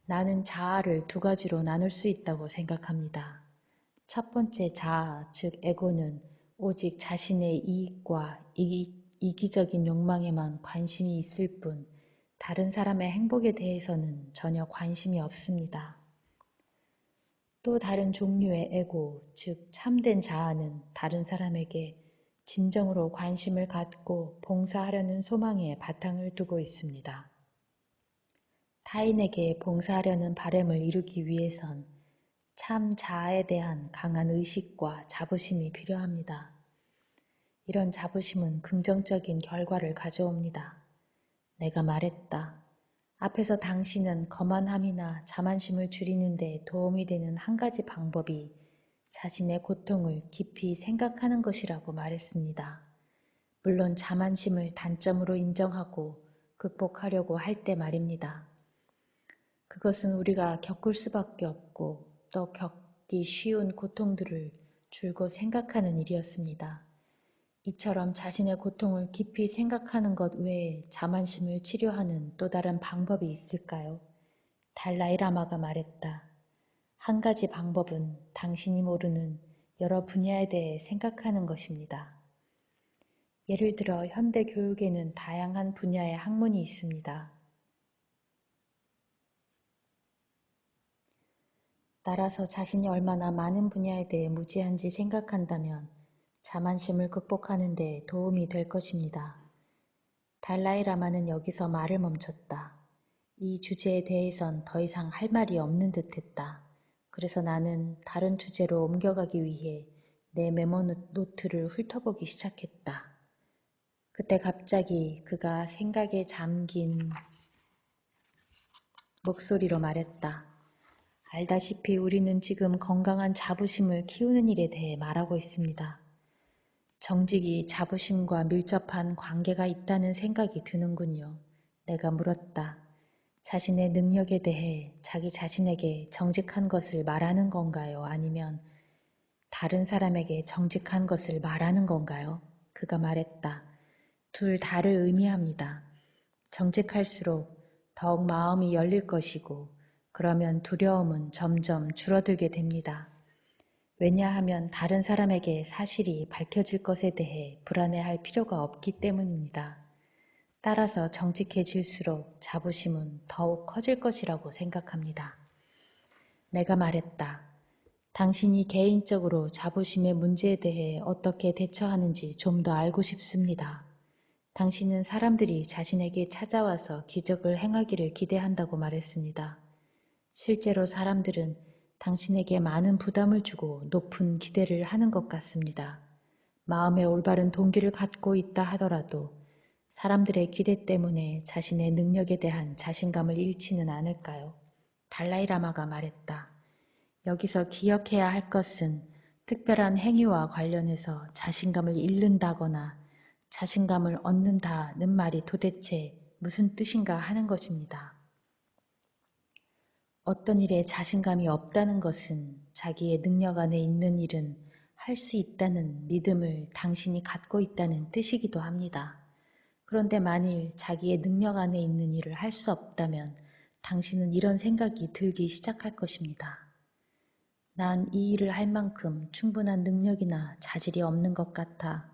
나는 자아를 두 가지로 나눌 수 있다고 생각합니다. 첫 번째 자아, 즉 에고는 오직 자신의 이익과 이기적인 욕망에만 관심이 있을 뿐 다른 사람의 행복에 대해서는 전혀 관심이 없습니다. 또 다른 종류의 에고, 즉 참된 자아는 다른 사람에게 진정으로 관심을 갖고 봉사하려는 소망에 바탕을 두고 있습니다. 타인에게 봉사하려는 바람을 이루기 위해선 참 자아에 대한 강한 의식과 자부심이 필요합니다. 이런 자부심은 긍정적인 결과를 가져옵니다. 내가 말했다. 앞에서 당신은 거만함이나 자만심을 줄이는 데 도움이 되는 한 가지 방법이 자신의 고통을 깊이 생각하는 것이라고 말했습니다. 물론 자만심을 단점으로 인정하고 극복하려고 할 때 말입니다. 그것은 우리가 겪을 수밖에 없고 또 겪기 쉬운 고통들을 줄곧 생각하는 일이었습니다. 이처럼 자신의 고통을 깊이 생각하는 것 외에 자만심을 치료하는 또 다른 방법이 있을까요? 달라이라마가 말했다. 한 가지 방법은 당신이 모르는 여러 분야에 대해 생각하는 것입니다. 예를 들어 현대 교육에는 다양한 분야의 학문이 있습니다. 따라서 자신이 얼마나 많은 분야에 대해 무지한지 생각한다면 자만심을 극복하는 데 도움이 될 것입니다. 달라이라마는 여기서 말을 멈췄다. 이 주제에 대해선 더 이상 할 말이 없는 듯했다. 그래서 나는 다른 주제로 옮겨가기 위해 내 메모 노트를 훑어보기 시작했다. 그때 갑자기 그가 생각에 잠긴 목소리로 말했다. 알다시피 우리는 지금 건강한 자부심을 키우는 일에 대해 말하고 있습니다. 정직이 자부심과 밀접한 관계가 있다는 생각이 드는군요. 내가 물었다. 자신의 능력에 대해 자기 자신에게 정직한 것을 말하는 건가요? 아니면 다른 사람에게 정직한 것을 말하는 건가요? 그가 말했다. 둘 다를 의미합니다. 정직할수록 더욱 마음이 열릴 것이고 그러면 두려움은 점점 줄어들게 됩니다. 왜냐하면 다른 사람에게 사실이 밝혀질 것에 대해 불안해할 필요가 없기 때문입니다. 따라서 정직해질수록 자부심은 더욱 커질 것이라고 생각합니다. 내가 말했다. 당신이 개인적으로 자부심의 문제에 대해 어떻게 대처하는지 좀 더 알고 싶습니다. 당신은 사람들이 자신에게 찾아와서 기적을 행하기를 기대한다고 말했습니다. 실제로 사람들은 당신에게 많은 부담을 주고 높은 기대를 하는 것 같습니다. 마음에 올바른 동기를 갖고 있다 하더라도 사람들의 기대 때문에 자신의 능력에 대한 자신감을 잃지는 않을까요? 달라이라마가 말했다. 여기서 기억해야 할 것은 특별한 행위와 관련해서 자신감을 잃는다거나 자신감을 얻는다는 말이 도대체 무슨 뜻인가 하는 것입니다. 어떤 일에 자신감이 없다는 것은 자기의 능력 안에 있는 일은 할 수 있다는 믿음을 당신이 갖고 있다는 뜻이기도 합니다. 그런데 만일 자기의 능력 안에 있는 일을 할 수 없다면 당신은 이런 생각이 들기 시작할 것입니다. 난 이 일을 할 만큼 충분한 능력이나 자질이 없는 것 같아.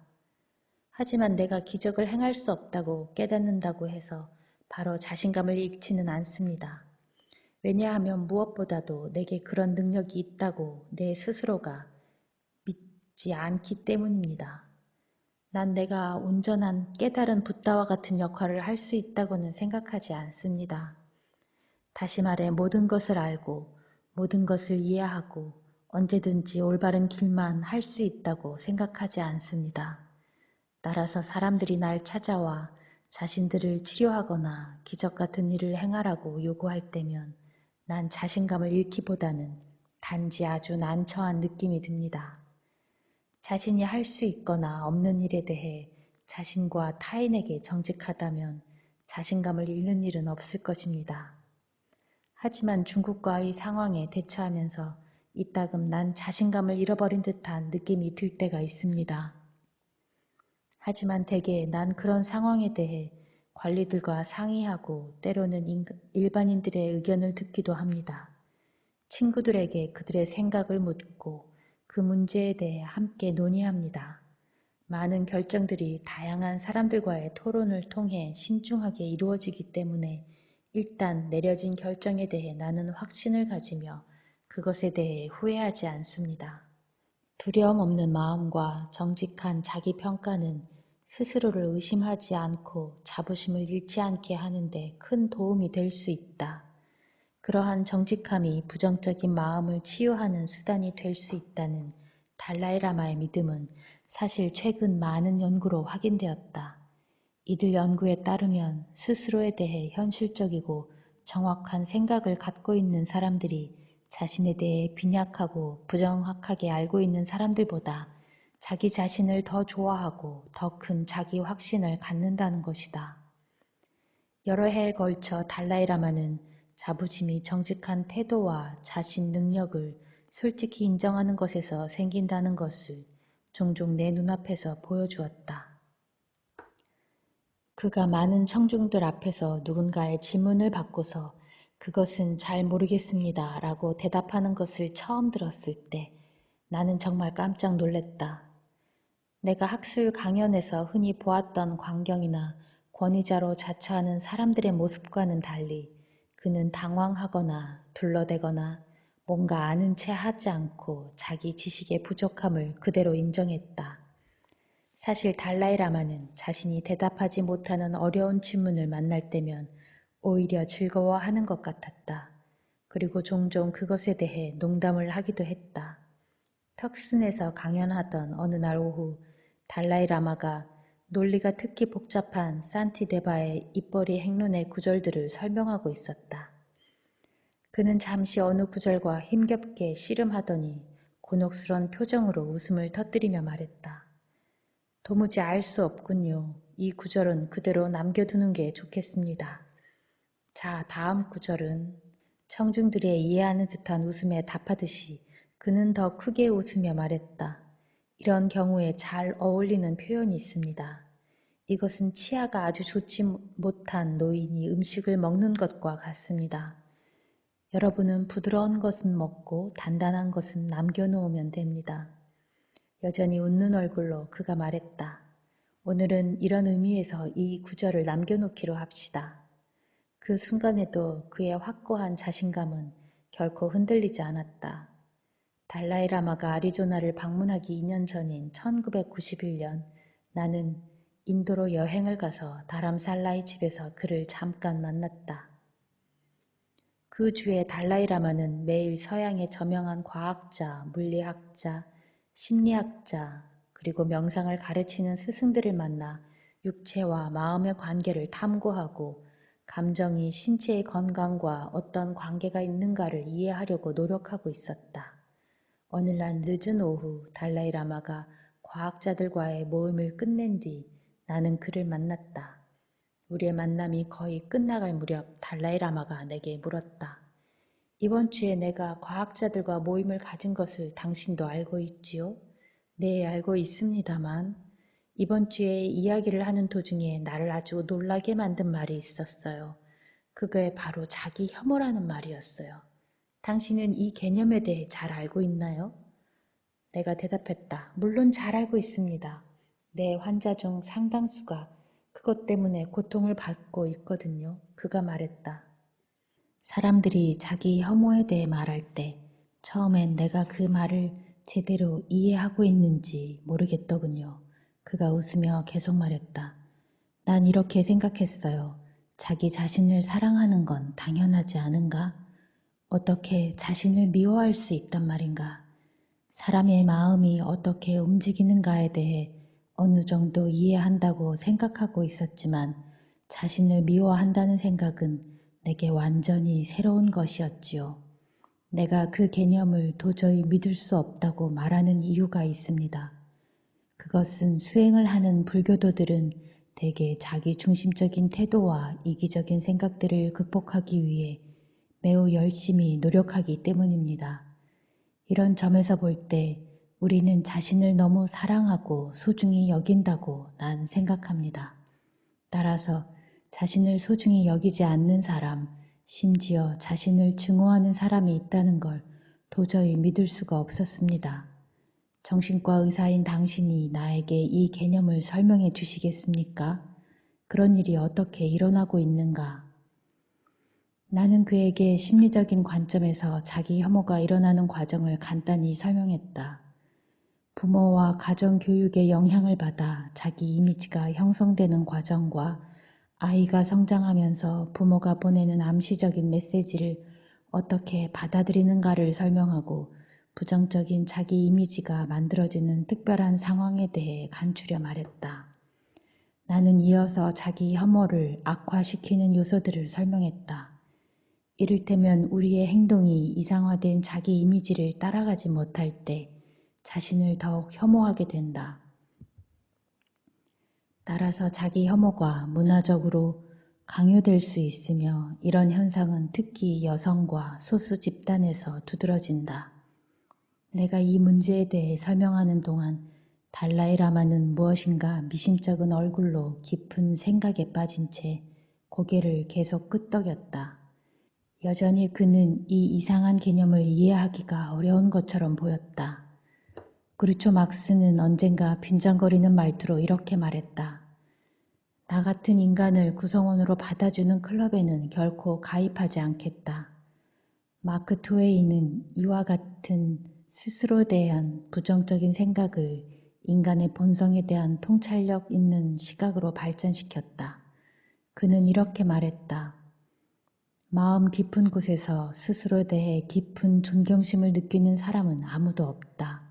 하지만 내가 기적을 행할 수 없다고 깨닫는다고 해서 바로 자신감을 잃지는 않습니다. 왜냐하면 무엇보다도 내게 그런 능력이 있다고 내 스스로가 믿지 않기 때문입니다. 난 내가 온전한 깨달은 붓다와 같은 역할을 할 수 있다고는 생각하지 않습니다. 다시 말해 모든 것을 알고 모든 것을 이해하고 언제든지 올바른 길만 할 수 있다고 생각하지 않습니다. 따라서 사람들이 날 찾아와 자신들을 치료하거나 기적 같은 일을 행하라고 요구할 때면 난 자신감을 잃기보다는 단지 아주 난처한 느낌이 듭니다. 자신이 할 수 있거나 없는 일에 대해 자신과 타인에게 정직하다면 자신감을 잃는 일은 없을 것입니다. 하지만 중국과의 상황에 대처하면서 이따금 난 자신감을 잃어버린 듯한 느낌이 들 때가 있습니다. 하지만 대개 난 그런 상황에 대해 관리들과 상의하고 때로는 일반인들의 의견을 듣기도 합니다. 친구들에게 그들의 생각을 묻고 그 문제에 대해 함께 논의합니다. 많은 결정들이 다양한 사람들과의 토론을 통해 신중하게 이루어지기 때문에 일단 내려진 결정에 대해 나는 확신을 가지며 그것에 대해 후회하지 않습니다. 두려움 없는 마음과 정직한 자기 평가는 스스로를 의심하지 않고 자부심을 잃지 않게 하는데 큰 도움이 될 수 있다. 그러한 정직함이 부정적인 마음을 치유하는 수단이 될 수 있다는 달라이라마의 믿음은 사실 최근 많은 연구로 확인되었다. 이들 연구에 따르면 스스로에 대해 현실적이고 정확한 생각을 갖고 있는 사람들이 자신에 대해 빈약하고 부정확하게 알고 있는 사람들보다 자기 자신을 더 좋아하고 더 큰 자기 확신을 갖는다는 것이다. 여러 해에 걸쳐 달라이라마는 자부심이 정직한 태도와 자신 능력을 솔직히 인정하는 것에서 생긴다는 것을 종종 내 눈앞에서 보여주었다. 그가 많은 청중들 앞에서 누군가의 질문을 받고서 그것은 잘 모르겠습니다 라고 대답하는 것을 처음 들었을 때 나는 정말 깜짝 놀랐다. 내가 학술 강연에서 흔히 보았던 광경이나 권위자로 자처하는 사람들의 모습과는 달리 그는 당황하거나 둘러대거나 뭔가 아는 체 하지 않고 자기 지식의 부족함을 그대로 인정했다. 사실 달라이라마는 자신이 대답하지 못하는 어려운 질문을 만날 때면 오히려 즐거워하는 것 같았다. 그리고 종종 그것에 대해 농담을 하기도 했다. 턱슨에서 강연하던 어느 날 오후 달라이라마가 논리가 특히 복잡한 산티데바의 입벌이 행론의 구절들을 설명하고 있었다. 그는 잠시 어느 구절과 힘겹게 씨름하더니 곤혹스런 표정으로 웃음을 터뜨리며 말했다. 도무지 알 수 없군요. 이 구절은 그대로 남겨두는 게 좋겠습니다. 자, 다음 구절은 청중들의 이해하는 듯한 웃음에 답하듯이 그는 더 크게 웃으며 말했다. 이런 경우에 잘 어울리는 표현이 있습니다. 이것은 치아가 아주 좋지 못한 노인이 음식을 먹는 것과 같습니다. 여러분은 부드러운 것은 먹고 단단한 것은 남겨놓으면 됩니다. 여전히 웃는 얼굴로 그가 말했다. 오늘은 이런 의미에서 이 구절을 남겨놓기로 합시다. 그 순간에도 그의 확고한 자신감은 결코 흔들리지 않았다. 달라이라마가 아리조나를 방문하기 2년 전인 1991년 나는 인도로 여행을 가서 다람살라의 집에서 그를 잠깐 만났다. 그 주에 달라이라마는 매일 서양의 저명한 과학자, 물리학자, 심리학자, 그리고 명상을 가르치는 스승들을 만나 육체와 마음의 관계를 탐구하고 감정이 신체의 건강과 어떤 관계가 있는가를 이해하려고 노력하고 있었다. 오늘날 늦은 오후 달라이라마가 과학자들과의 모임을 끝낸 뒤 나는 그를 만났다. 우리의 만남이 거의 끝나갈 무렵 달라이라마가 내게 물었다. 이번 주에 내가 과학자들과 모임을 가진 것을 당신도 알고 있지요? 네, 알고 있습니다만 이번 주에 이야기를 하는 도중에 나를 아주 놀라게 만든 말이 있었어요. 그게 바로 자기 혐오라는 말이었어요. 당신은 이 개념에 대해 잘 알고 있나요? 내가 대답했다. 물론 잘 알고 있습니다. 내 환자 중 상당수가 그것 때문에 고통을 받고 있거든요. 그가 말했다. 사람들이 자기 혐오에 대해 말할 때 처음엔 내가 그 말을 제대로 이해하고 있는지 모르겠더군요. 그가 웃으며 계속 말했다. 난 이렇게 생각했어요. 자기 자신을 사랑하는 건 당연하지 않은가? 어떻게 자신을 미워할 수 있단 말인가? 사람의 마음이 어떻게 움직이는가에 대해 어느 정도 이해한다고 생각하고 있었지만 자신을 미워한다는 생각은 내게 완전히 새로운 것이었지요. 내가 그 개념을 도저히 믿을 수 없다고 말하는 이유가 있습니다. 그것은 수행을 하는 불교도들은 대개 자기 중심적인 태도와 이기적인 생각들을 극복하기 위해 매우 열심히 노력하기 때문입니다. 이런 점에서 볼 때 우리는 자신을 너무 사랑하고 소중히 여긴다고 난 생각합니다. 따라서 자신을 소중히 여기지 않는 사람, 심지어 자신을 증오하는 사람이 있다는 걸 도저히 믿을 수가 없었습니다. 정신과 의사인 당신이 나에게 이 개념을 설명해 주시겠습니까? 그런 일이 어떻게 일어나고 있는가? 나는 그에게 심리적인 관점에서 자기 혐오가 일어나는 과정을 간단히 설명했다. 부모와 가정교육의 영향을 받아 자기 이미지가 형성되는 과정과 아이가 성장하면서 부모가 보내는 암시적인 메시지를 어떻게 받아들이는가를 설명하고 부정적인 자기 이미지가 만들어지는 특별한 상황에 대해 간추려 말했다. 나는 이어서 자기 혐오를 악화시키는 요소들을 설명했다. 이를테면 우리의 행동이 이상화된 자기 이미지를 따라가지 못할 때 자신을 더욱 혐오하게 된다. 따라서 자기 혐오가 문화적으로 강요될 수 있으며 이런 현상은 특히 여성과 소수 집단에서 두드러진다. 내가 이 문제에 대해 설명하는 동안 달라이라마는 무엇인가 미심쩍은 얼굴로 깊은 생각에 빠진 채 고개를 계속 끄덕였다. 여전히 그는 이 이상한 개념을 이해하기가 어려운 것처럼 보였다. 그루초 막스는 언젠가 빈정거리는 말투로 이렇게 말했다. 나 같은 인간을 구성원으로 받아주는 클럽에는 결코 가입하지 않겠다. 마크 트웨이는 이와 같은 스스로에 대한 부정적인 생각을 인간의 본성에 대한 통찰력 있는 시각으로 발전시켰다. 그는 이렇게 말했다. 마음 깊은 곳에서 스스로에 대해 깊은 존경심을 느끼는 사람은 아무도 없다.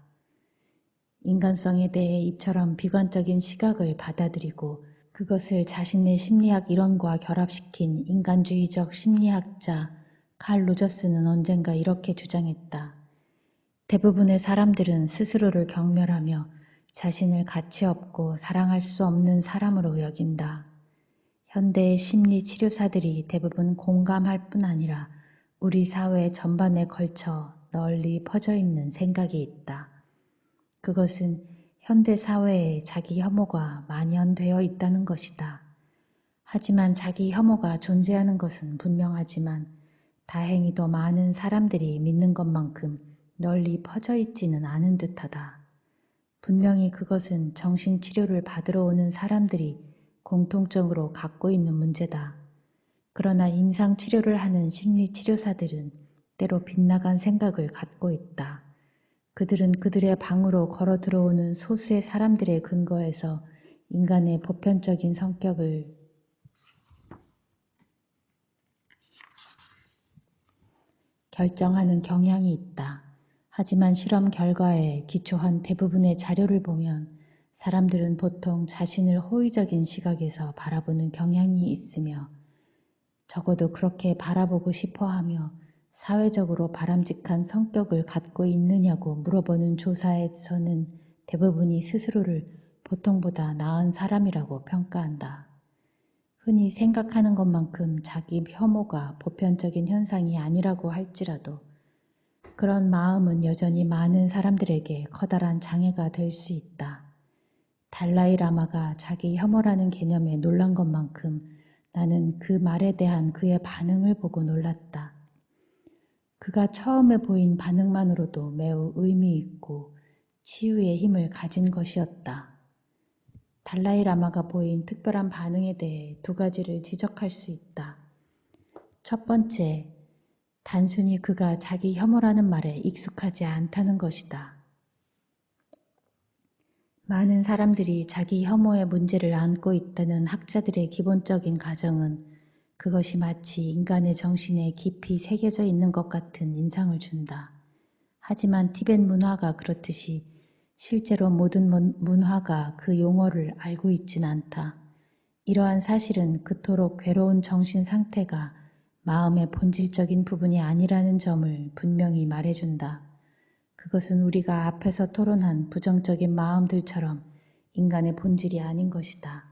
인간성에 대해 이처럼 비관적인 시각을 받아들이고 그것을 자신의 심리학 이론과 결합시킨 인간주의적 심리학자 칼 로저스는 언젠가 이렇게 주장했다. 대부분의 사람들은 스스로를 경멸하며 자신을 가치 없고 사랑할 수 없는 사람으로 여긴다. 현대의 심리 치료사들이 대부분 공감할 뿐 아니라 우리 사회 전반에 걸쳐 널리 퍼져 있는 생각이 있다. 그것은 현대 사회에 자기 혐오가 만연되어 있다는 것이다. 하지만 자기 혐오가 존재하는 것은 분명하지만 다행히도 많은 사람들이 믿는 것만큼 널리 퍼져 있지는 않은 듯하다. 분명히 그것은 정신치료를 받으러 오는 사람들이 공통적으로 갖고 있는 문제다. 그러나 임상치료를 하는 심리치료사들은 때로 빗나간 생각을 갖고 있다. 그들은 그들의 방으로 걸어 들어오는 소수의 사람들의 근거에서 인간의 보편적인 성격을 결정하는 경향이 있다. 하지만 실험 결과에 기초한 대부분의 자료를 보면 사람들은 보통 자신을 호의적인 시각에서 바라보는 경향이 있으며 적어도 그렇게 바라보고 싶어하며 사회적으로 바람직한 성격을 갖고 있느냐고 물어보는 조사에서는 대부분이 스스로를 보통보다 나은 사람이라고 평가한다. 흔히 생각하는 것만큼 자기 혐오가 보편적인 현상이 아니라고 할지라도 그런 마음은 여전히 많은 사람들에게 커다란 장애가 될 수 있다. 달라이 라마가 자기 혐오라는 개념에 놀란 것만큼 나는 그 말에 대한 그의 반응을 보고 놀랐다. 그가 처음에 보인 반응만으로도 매우 의미 있고 치유의 힘을 가진 것이었다. 달라이 라마가 보인 특별한 반응에 대해 두 가지를 지적할 수 있다. 첫 번째, 단순히 그가 자기 혐오라는 말에 익숙하지 않다는 것이다. 많은 사람들이 자기 혐오의 문제를 안고 있다는 학자들의 기본적인 가정은 그것이 마치 인간의 정신에 깊이 새겨져 있는 것 같은 인상을 준다. 하지만 티벳 문화가 그렇듯이 실제로 모든 문화가 그 용어를 알고 있진 않다. 이러한 사실은 그토록 괴로운 정신 상태가 마음의 본질적인 부분이 아니라는 점을 분명히 말해준다. 그것은 우리가 앞에서 토론한 부정적인 마음들처럼 인간의 본질이 아닌 것이다.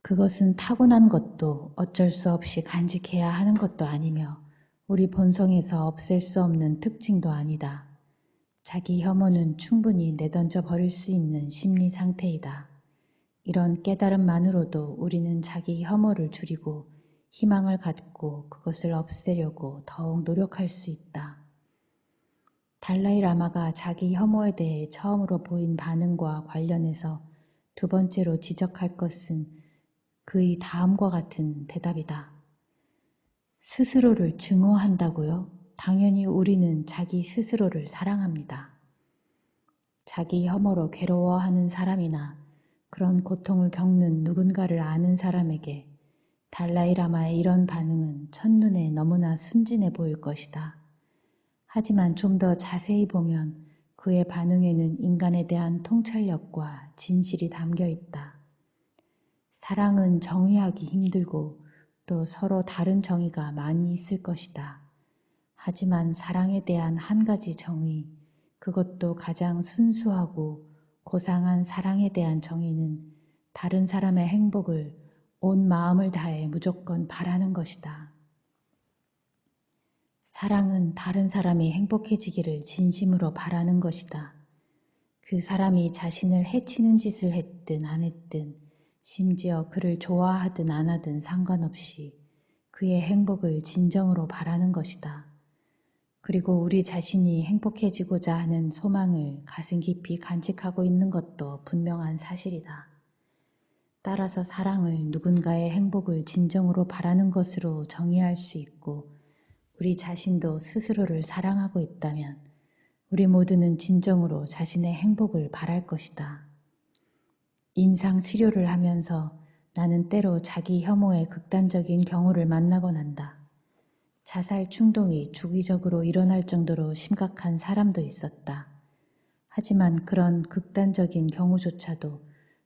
그것은 타고난 것도 어쩔 수 없이 간직해야 하는 것도 아니며 우리 본성에서 없앨 수 없는 특징도 아니다. 자기 혐오는 충분히 내던져 버릴 수 있는 심리 상태이다. 이런 깨달음만으로도 우리는 자기 혐오를 줄이고 희망을 갖고 그것을 없애려고 더욱 노력할 수 있다. 달라이 라마가 자기 혐오에 대해 처음으로 보인 반응과 관련해서 두 번째로 지적할 것은 그의 다음과 같은 대답이다. 스스로를 증오한다고요? 당연히 우리는 자기 스스로를 사랑합니다. 자기 혐오로 괴로워하는 사람이나 그런 고통을 겪는 누군가를 아는 사람에게 달라이 라마의 이런 반응은 첫눈에 너무나 순진해 보일 것이다. 하지만 좀 더 자세히 보면 그의 반응에는 인간에 대한 통찰력과 진실이 담겨 있다. 사랑은 정의하기 힘들고 또 서로 다른 정의가 많이 있을 것이다. 하지만 사랑에 대한 한 가지 정의, 그것도 가장 순수하고 고상한 사랑에 대한 정의는 다른 사람의 행복을 온 마음을 다해 무조건 바라는 것이다. 사랑은 다른 사람이 행복해지기를 진심으로 바라는 것이다. 그 사람이 자신을 해치는 짓을 했든 안 했든 심지어 그를 좋아하든 안 하든 상관없이 그의 행복을 진정으로 바라는 것이다. 그리고 우리 자신이 행복해지고자 하는 소망을 가슴 깊이 간직하고 있는 것도 분명한 사실이다. 따라서 사랑을 누군가의 행복을 진정으로 바라는 것으로 정의할 수 있고 우리 자신도 스스로를 사랑하고 있다면 우리 모두는 진정으로 자신의 행복을 바랄 것이다. 인상 치료를 하면서 나는 때로 자기 혐오의 극단적인 경우를 만나곤 한다. 자살 충동이 주기적으로 일어날 정도로 심각한 사람도 있었다. 하지만 그런 극단적인 경우조차도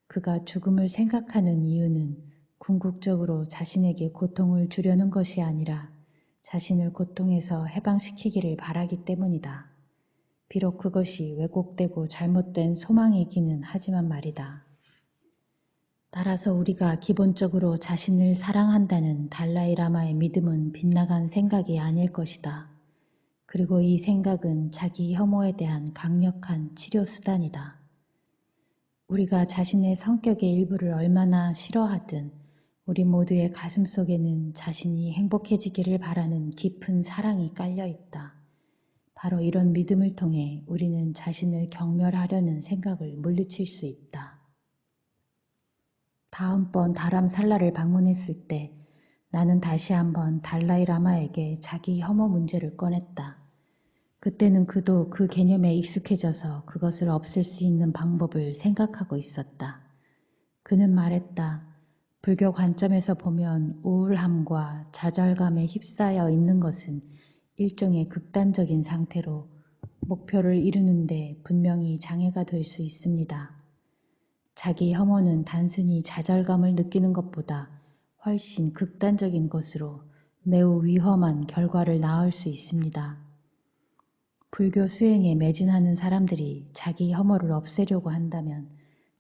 그가 죽음을 생각하는 이유는 궁극적으로 자신에게 고통을 주려는 것이 아니라 자신을 고통에서 해방시키기를 바라기 때문이다. 비록 그것이 왜곡되고 잘못된 소망이기는 하지만 말이다. 따라서 우리가 기본적으로 자신을 사랑한다는 달라이 라마의 믿음은 빗나간 생각이 아닐 것이다. 그리고 이 생각은 자기 혐오에 대한 강력한 치료 수단이다. 우리가 자신의 성격의 일부를 얼마나 싫어하든 우리 모두의 가슴속에는 자신이 행복해지기를 바라는 깊은 사랑이 깔려 있다. 바로 이런 믿음을 통해 우리는 자신을 경멸하려는 생각을 물리칠 수 있다. 다음번 다람살라를 방문했을 때 나는 다시 한번 달라이 라마에게 자기 혐오 문제를 꺼냈다. 그때는 그도 그 개념에 익숙해져서 그것을 없앨 수 있는 방법을 생각하고 있었다. 그는 말했다. 불교 관점에서 보면 우울함과 좌절감에 휩싸여 있는 것은 일종의 극단적인 상태로 목표를 이루는데 분명히 장애가 될 수 있습니다. 자기 혐오는 단순히 좌절감을 느끼는 것보다 훨씬 극단적인 것으로 매우 위험한 결과를 낳을 수 있습니다. 불교 수행에 매진하는 사람들이 자기 혐오를 없애려고 한다면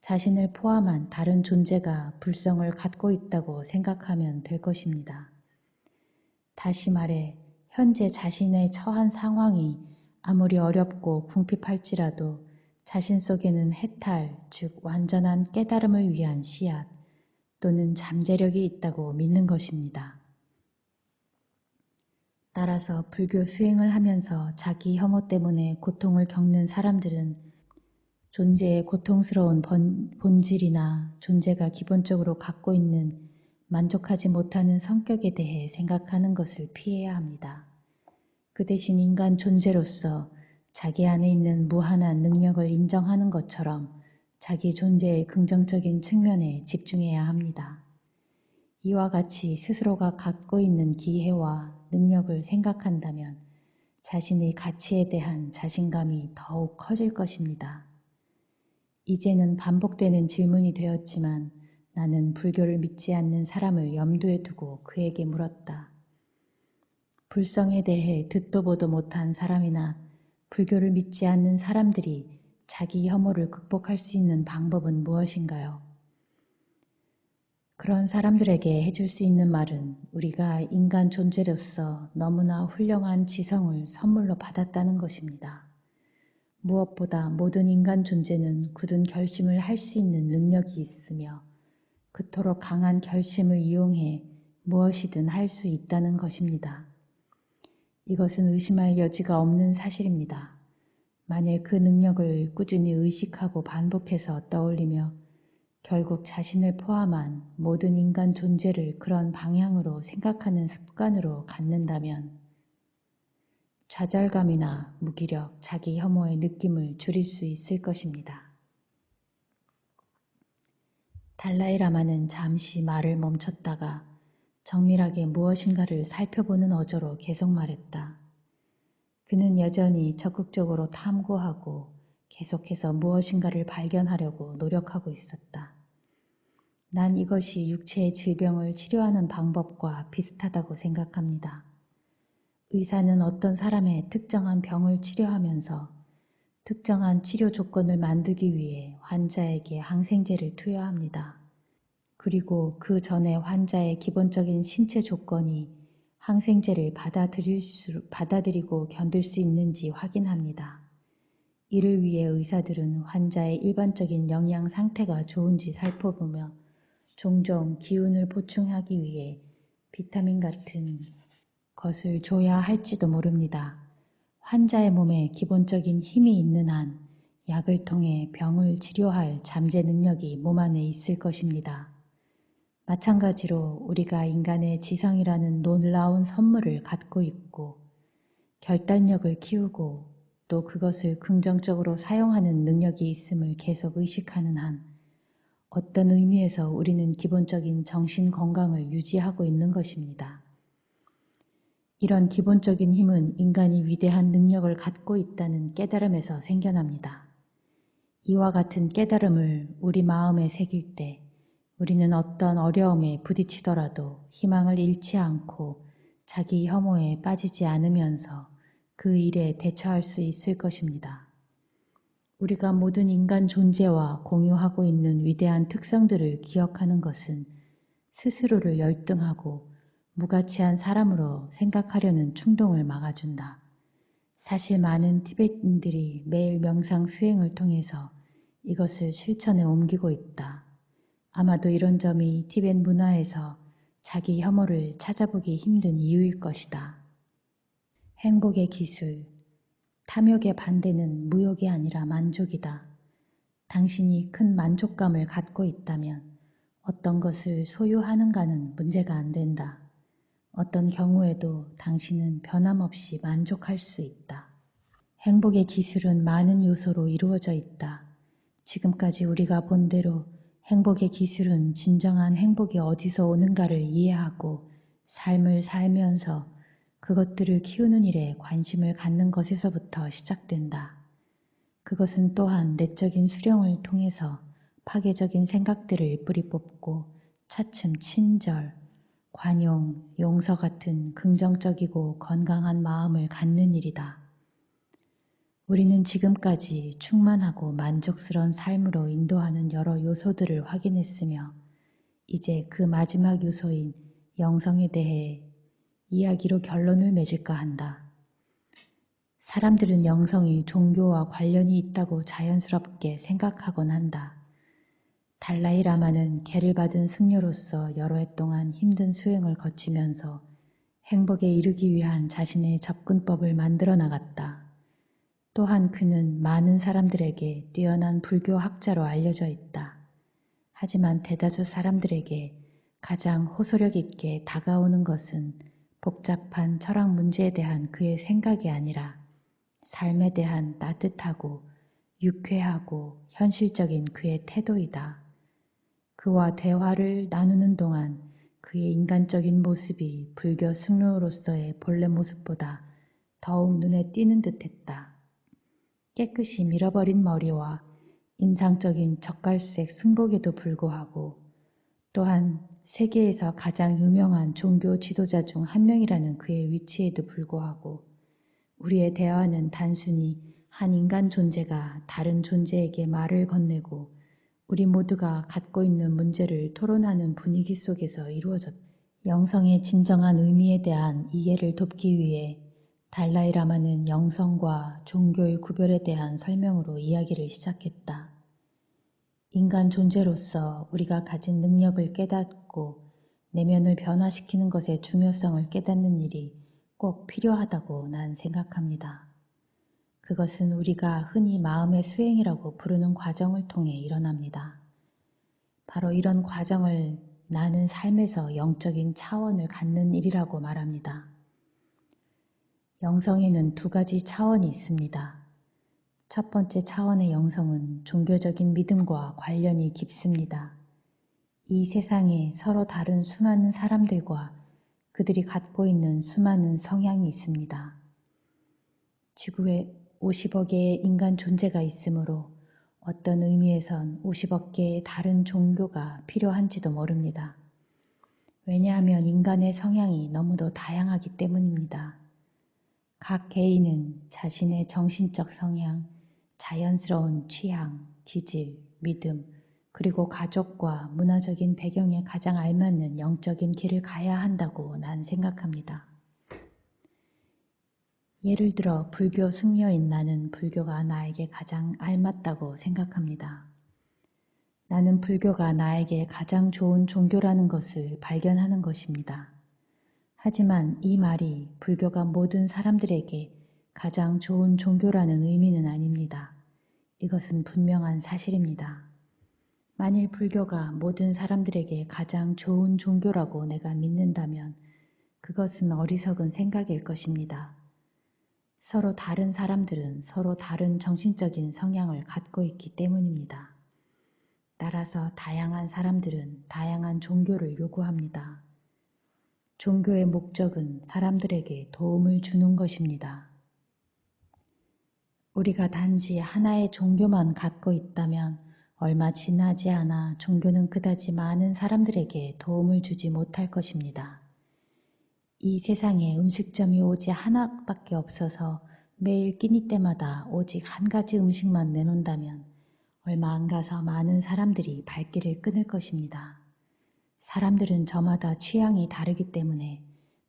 자신을 포함한 다른 존재가 불성을 갖고 있다고 생각하면 될 것입니다. 다시 말해 현재 자신의 처한 상황이 아무리 어렵고 궁핍할지라도 자신 속에는 해탈, 즉 완전한 깨달음을 위한 씨앗 또는 잠재력이 있다고 믿는 것입니다. 따라서 불교 수행을 하면서 자기 혐오 때문에 고통을 겪는 사람들은 존재의 고통스러운 본질이나 존재가 기본적으로 갖고 있는 만족하지 못하는 성격에 대해 생각하는 것을 피해야 합니다. 그 대신 인간 존재로서 자기 안에 있는 무한한 능력을 인정하는 것처럼 자기 존재의 긍정적인 측면에 집중해야 합니다. 이와 같이 스스로가 갖고 있는 기회와 능력을 생각한다면 자신의 가치에 대한 자신감이 더욱 커질 것입니다. 이제는 반복되는 질문이 되었지만 나는 불교를 믿지 않는 사람을 염두에 두고 그에게 물었다. 불성에 대해 듣도 보도 못한 사람이나 불교를 믿지 않는 사람들이 자기 혐오를 극복할 수 있는 방법은 무엇인가요? 그런 사람들에게 해줄 수 있는 말은 우리가 인간 존재로서 너무나 훌륭한 지성을 선물로 받았다는 것입니다. 무엇보다 모든 인간 존재는 굳은 결심을 할 수 있는 능력이 있으며 그토록 강한 결심을 이용해 무엇이든 할 수 있다는 것입니다. 이것은 의심할 여지가 없는 사실입니다. 만일 그 능력을 꾸준히 의식하고 반복해서 떠올리며 결국 자신을 포함한 모든 인간 존재를 그런 방향으로 생각하는 습관으로 갖는다면 좌절감이나 무기력, 자기 혐오의 느낌을 줄일 수 있을 것입니다. 달라이라마는 잠시 말을 멈췄다가 정밀하게 무엇인가를 살펴보는 어조로 계속 말했다. 그는 여전히 적극적으로 탐구하고 계속해서 무엇인가를 발견하려고 노력하고 있었다. 난 이것이 육체의 질병을 치료하는 방법과 비슷하다고 생각합니다. 의사는 어떤 사람의 특정한 병을 치료하면서 특정한 치료 조건을 만들기 위해 환자에게 항생제를 투여합니다. 그리고 그 전에 환자의 기본적인 신체 조건이 항생제를 받아들이고 견딜 수 있는지 확인합니다. 이를 위해 의사들은 환자의 일반적인 영양 상태가 좋은지 살펴보며 종종 기운을 보충하기 위해 비타민 같은 것을 줘야 할지도 모릅니다. 환자의 몸에 기본적인 힘이 있는 한 약을 통해 병을 치료할 잠재 능력이 몸 안에 있을 것입니다. 마찬가지로 우리가 인간의 지성이라는 놀라운 선물을 갖고 있고 결단력을 키우고 또 그것을 긍정적으로 사용하는 능력이 있음을 계속 의식하는 한 어떤 의미에서 우리는 기본적인 정신 건강을 유지하고 있는 것입니다. 이런 기본적인 힘은 인간이 위대한 능력을 갖고 있다는 깨달음에서 생겨납니다. 이와 같은 깨달음을 우리 마음에 새길 때 우리는 어떤 어려움에 부딪히더라도 희망을 잃지 않고 자기 혐오에 빠지지 않으면서 그 일에 대처할 수 있을 것입니다. 우리가 모든 인간 존재와 공유하고 있는 위대한 특성들을 기억하는 것은 스스로를 열등하고 무가치한 사람으로 생각하려는 충동을 막아준다. 사실 많은 티베트인들이 매일 명상 수행을 통해서 이것을 실천에 옮기고 있다. 아마도 이런 점이 티베트 문화에서 자기 혐오를 찾아보기 힘든 이유일 것이다. 행복의 기술. 탐욕의 반대는 무욕이 아니라 만족이다. 당신이 큰 만족감을 갖고 있다면 어떤 것을 소유하는가는 문제가 안 된다. 어떤 경우에도 당신은 변함없이 만족할 수 있다. 행복의 기술은 많은 요소로 이루어져 있다. 지금까지 우리가 본 대로 행복의 기술은 진정한 행복이 어디서 오는가를 이해하고 삶을 살면서 그것들을 키우는 일에 관심을 갖는 것에서부터 시작된다. 그것은 또한 내적인 수령을 통해서 파괴적인 생각들을 뿌리 뽑고 차츰 친절, 관용, 용서 같은 긍정적이고 건강한 마음을 갖는 일이다. 우리는 지금까지 충만하고 만족스러운 삶으로 인도하는 여러 요소들을 확인했으며 이제 그 마지막 요소인 영성에 대해 이야기로 결론을 맺을까 한다. 사람들은 영성이 종교와 관련이 있다고 자연스럽게 생각하곤 한다. 달라이 라마는 계를 받은 승려로서 여러 해 동안 힘든 수행을 거치면서 행복에 이르기 위한 자신의 접근법을 만들어 나갔다. 또한 그는 많은 사람들에게 뛰어난 불교 학자로 알려져 있다. 하지만 대다수 사람들에게 가장 호소력 있게 다가오는 것은 복잡한 철학 문제에 대한 그의 생각이 아니라 삶에 대한 따뜻하고 유쾌하고 현실적인 그의 태도이다. 그와 대화를 나누는 동안 그의 인간적인 모습이 불교 승려로서의 본래 모습보다 더욱 눈에 띄는 듯했다. 깨끗이 밀어버린 머리와 인상적인 젓갈색 승복에도 불구하고 또한 세계에서 가장 유명한 종교 지도자 중 한 명이라는 그의 위치에도 불구하고 우리의 대화는 단순히 한 인간 존재가 다른 존재에게 말을 건네고 우리 모두가 갖고 있는 문제를 토론하는 분위기 속에서 이루어졌다. 영성의 진정한 의미에 대한 이해를 돕기 위해 달라이 라마는 영성과 종교의 구별에 대한 설명으로 이야기를 시작했다. 인간 존재로서 우리가 가진 능력을 깨닫고 내면을 변화시키는 것의 중요성을 깨닫는 일이 꼭 필요하다고 난 생각합니다. 그것은 우리가 흔히 마음의 수행이라고 부르는 과정을 통해 일어납니다. 바로 이런 과정을 나는 삶에서 영적인 차원을 갖는 일이라고 말합니다. 영성에는 두 가지 차원이 있습니다. 첫 번째 차원의 영성은 종교적인 믿음과 관련이 깊습니다. 이 세상에 서로 다른 수많은 사람들과 그들이 갖고 있는 수많은 성향이 있습니다. 지구에 50억 개의 인간 존재가 있으므로 어떤 의미에선 50억 개의 다른 종교가 필요한지도 모릅니다. 왜냐하면 인간의 성향이 너무도 다양하기 때문입니다. 각 개인은 자신의 정신적 성향, 자연스러운 취향, 기질, 믿음, 그리고 가족과 문화적인 배경에 가장 알맞는 영적인 길을 가야 한다고 난 생각합니다. 예를 들어 불교 승려인 나는 불교가 나에게 가장 알맞다고 생각합니다. 나는 불교가 나에게 가장 좋은 종교라는 것을 발견하는 것입니다. 하지만 이 말이 불교가 모든 사람들에게 가장 좋은 종교라는 의미는 아닙니다. 이것은 분명한 사실입니다. 만일 불교가 모든 사람들에게 가장 좋은 종교라고 내가 믿는다면 그것은 어리석은 생각일 것입니다. 서로 다른 사람들은 서로 다른 정신적인 성향을 갖고 있기 때문입니다. 따라서 다양한 사람들은 다양한 종교를 요구합니다. 종교의 목적은 사람들에게 도움을 주는 것입니다. 우리가 단지 하나의 종교만 갖고 있다면 얼마 지나지 않아 종교는 그다지 많은 사람들에게 도움을 주지 못할 것입니다. 이 세상에 음식점이 오직 하나밖에 없어서 매일 끼니 때마다 오직 한 가지 음식만 내놓는다면 얼마 안 가서 많은 사람들이 발길을 끊을 것입니다. 사람들은 저마다 취향이 다르기 때문에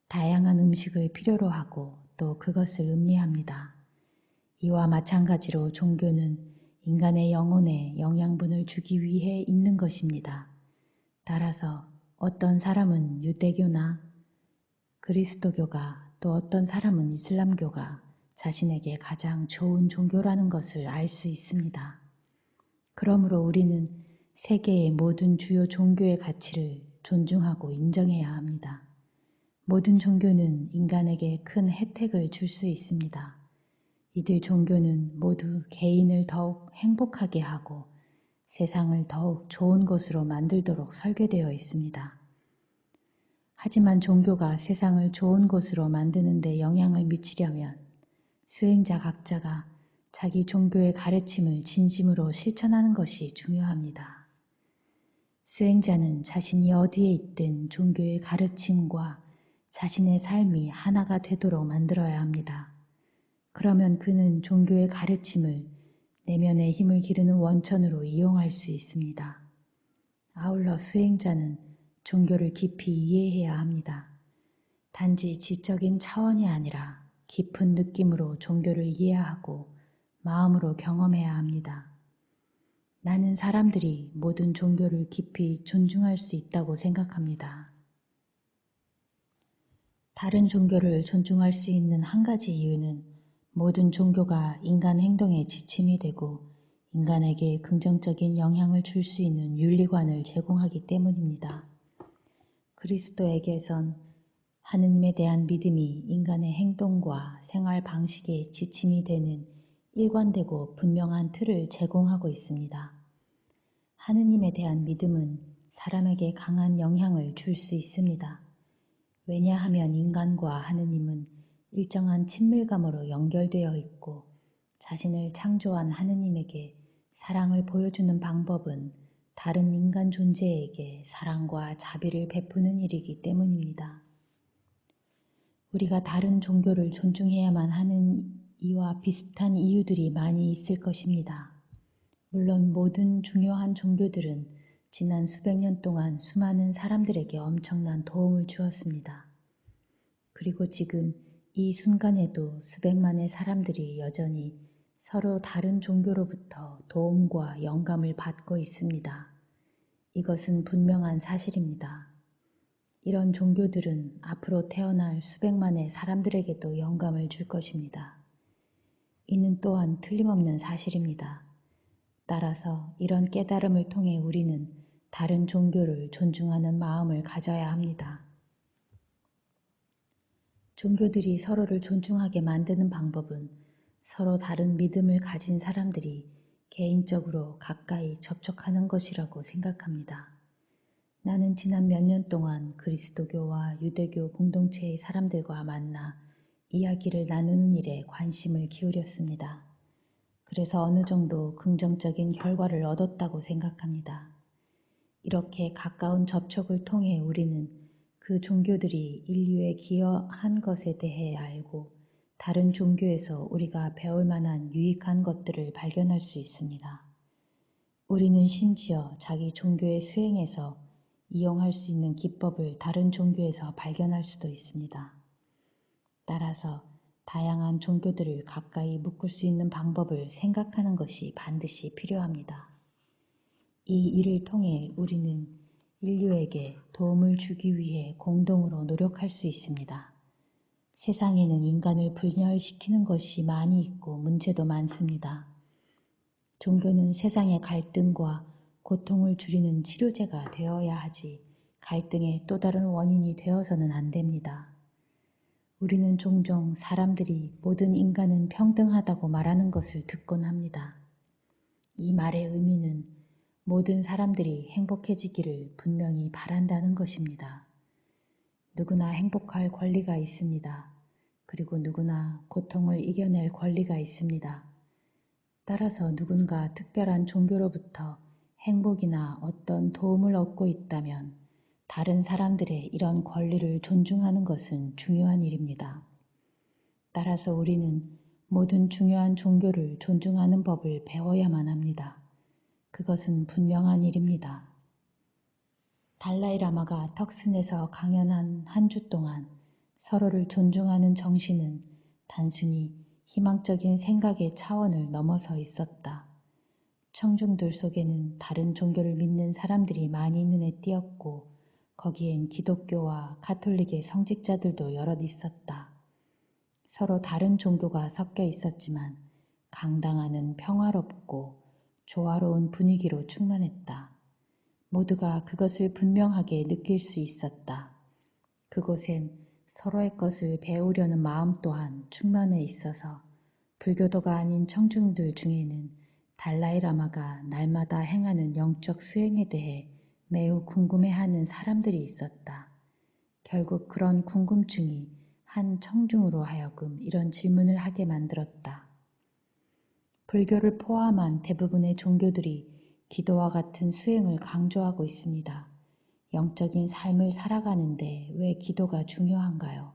다양한 음식을 필요로 하고 또 그것을 음미합니다. 이와 마찬가지로 종교는 인간의 영혼에 영양분을 주기 위해 있는 것입니다. 따라서 어떤 사람은 유대교나 그리스도교가 또 어떤 사람은 이슬람교가 자신에게 가장 좋은 종교라는 것을 알 수 있습니다. 그러므로 우리는 세계의 모든 주요 종교의 가치를 존중하고 인정해야 합니다. 모든 종교는 인간에게 큰 혜택을 줄 수 있습니다. 이들 종교는 모두 개인을 더욱 행복하게 하고 세상을 더욱 좋은 곳으로 만들도록 설계되어 있습니다. 하지만 종교가 세상을 좋은 곳으로 만드는 데 영향을 미치려면 수행자 각자가 자기 종교의 가르침을 진심으로 실천하는 것이 중요합니다. 수행자는 자신이 어디에 있든 종교의 가르침과 자신의 삶이 하나가 되도록 만들어야 합니다. 그러면 그는 종교의 가르침을 내면의 힘을 기르는 원천으로 이용할 수 있습니다. 아울러 수행자는 종교를 깊이 이해해야 합니다. 단지 지적인 차원이 아니라 깊은 느낌으로 종교를 이해하고 마음으로 경험해야 합니다. 나는 사람들이 모든 종교를 깊이 존중할 수 있다고 생각합니다. 다른 종교를 존중할 수 있는 한 가지 이유는 모든 종교가 인간 행동의 지침이 되고 인간에게 긍정적인 영향을 줄 수 있는 윤리관을 제공하기 때문입니다. 그리스도에게선 하느님에 대한 믿음이 인간의 행동과 생활 방식의 지침이 되는 일관되고 분명한 틀을 제공하고 있습니다. 하느님에 대한 믿음은 사람에게 강한 영향을 줄 수 있습니다. 왜냐하면 인간과 하느님은 일정한 친밀감으로 연결되어 있고 자신을 창조한 하느님에게 사랑을 보여주는 방법은 다른 인간 존재에게 사랑과 자비를 베푸는 일이기 때문입니다. 우리가 다른 종교를 존중해야만 하는 이와 비슷한 이유들이 많이 있을 것입니다. 물론 모든 중요한 종교들은 지난 수백 년 동안 수많은 사람들에게 엄청난 도움을 주었습니다. 그리고 지금 이 순간에도 수백만의 사람들이 여전히 서로 다른 종교로부터 도움과 영감을 받고 있습니다. 이것은 분명한 사실입니다. 이런 종교들은 앞으로 태어날 수백만의 사람들에게도 영감을 줄 것입니다. 이는 또한 틀림없는 사실입니다. 따라서 이런 깨달음을 통해 우리는 다른 종교를 존중하는 마음을 가져야 합니다. 종교들이 서로를 존중하게 만드는 방법은 서로 다른 믿음을 가진 사람들이 개인적으로 가까이 접촉하는 것이라고 생각합니다. 나는 지난 몇 년 동안 그리스도교와 유대교 공동체의 사람들과 만나 이야기를 나누는 일에 관심을 기울였습니다. 그래서 어느 정도 긍정적인 결과를 얻었다고 생각합니다. 이렇게 가까운 접촉을 통해 우리는 그 종교들이 인류에 기여한 것에 대해 알고 다른 종교에서 우리가 배울 만한 유익한 것들을 발견할 수 있습니다. 우리는 심지어 자기 종교의 수행에서 이용할 수 있는 기법을 다른 종교에서 발견할 수도 있습니다. 따라서 다양한 종교들을 가까이 묶을 수 있는 방법을 생각하는 것이 반드시 필요합니다. 이 일을 통해 우리는 인류에게 도움을 주기 위해 공동으로 노력할 수 있습니다. 세상에는 인간을 분열시키는 것이 많이 있고 문제도 많습니다. 종교는 세상의 갈등과 고통을 줄이는 치료제가 되어야 하지 갈등의 또 다른 원인이 되어서는 안 됩니다. 우리는 종종 사람들이 모든 인간은 평등하다고 말하는 것을 듣곤 합니다. 이 말의 의미는 모든 사람들이 행복해지기를 분명히 바란다는 것입니다. 누구나 행복할 권리가 있습니다. 그리고 누구나 고통을 이겨낼 권리가 있습니다. 따라서 누군가 특별한 종교로부터 행복이나 어떤 도움을 얻고 있다면 다른 사람들의 이런 권리를 존중하는 것은 중요한 일입니다. 따라서 우리는 모든 중요한 종교를 존중하는 법을 배워야만 합니다. 그것은 분명한 일입니다. 달라이라마가 턱슨에서 강연한 한 주 동안 서로를 존중하는 정신은 단순히 희망적인 생각의 차원을 넘어서 있었다. 청중들 속에는 다른 종교를 믿는 사람들이 많이 눈에 띄었고 거기엔 기독교와 가톨릭의 성직자들도 여럿 있었다. 서로 다른 종교가 섞여 있었지만 강당안은 평화롭고 조화로운 분위기로 충만했다. 모두가 그것을 분명하게 느낄 수 있었다. 그곳엔 서로의 것을 배우려는 마음 또한 충만해 있어서 불교도가 아닌 청중들 중에는 달라이라마가 날마다 행하는 영적 수행에 대해 매우 궁금해하는 사람들이 있었다. 결국 그런 궁금증이 한 청중으로 하여금 이런 질문을 하게 만들었다. 불교를 포함한 대부분의 종교들이 기도와 같은 수행을 강조하고 있습니다. 영적인 삶을 살아가는데 왜 기도가 중요한가요?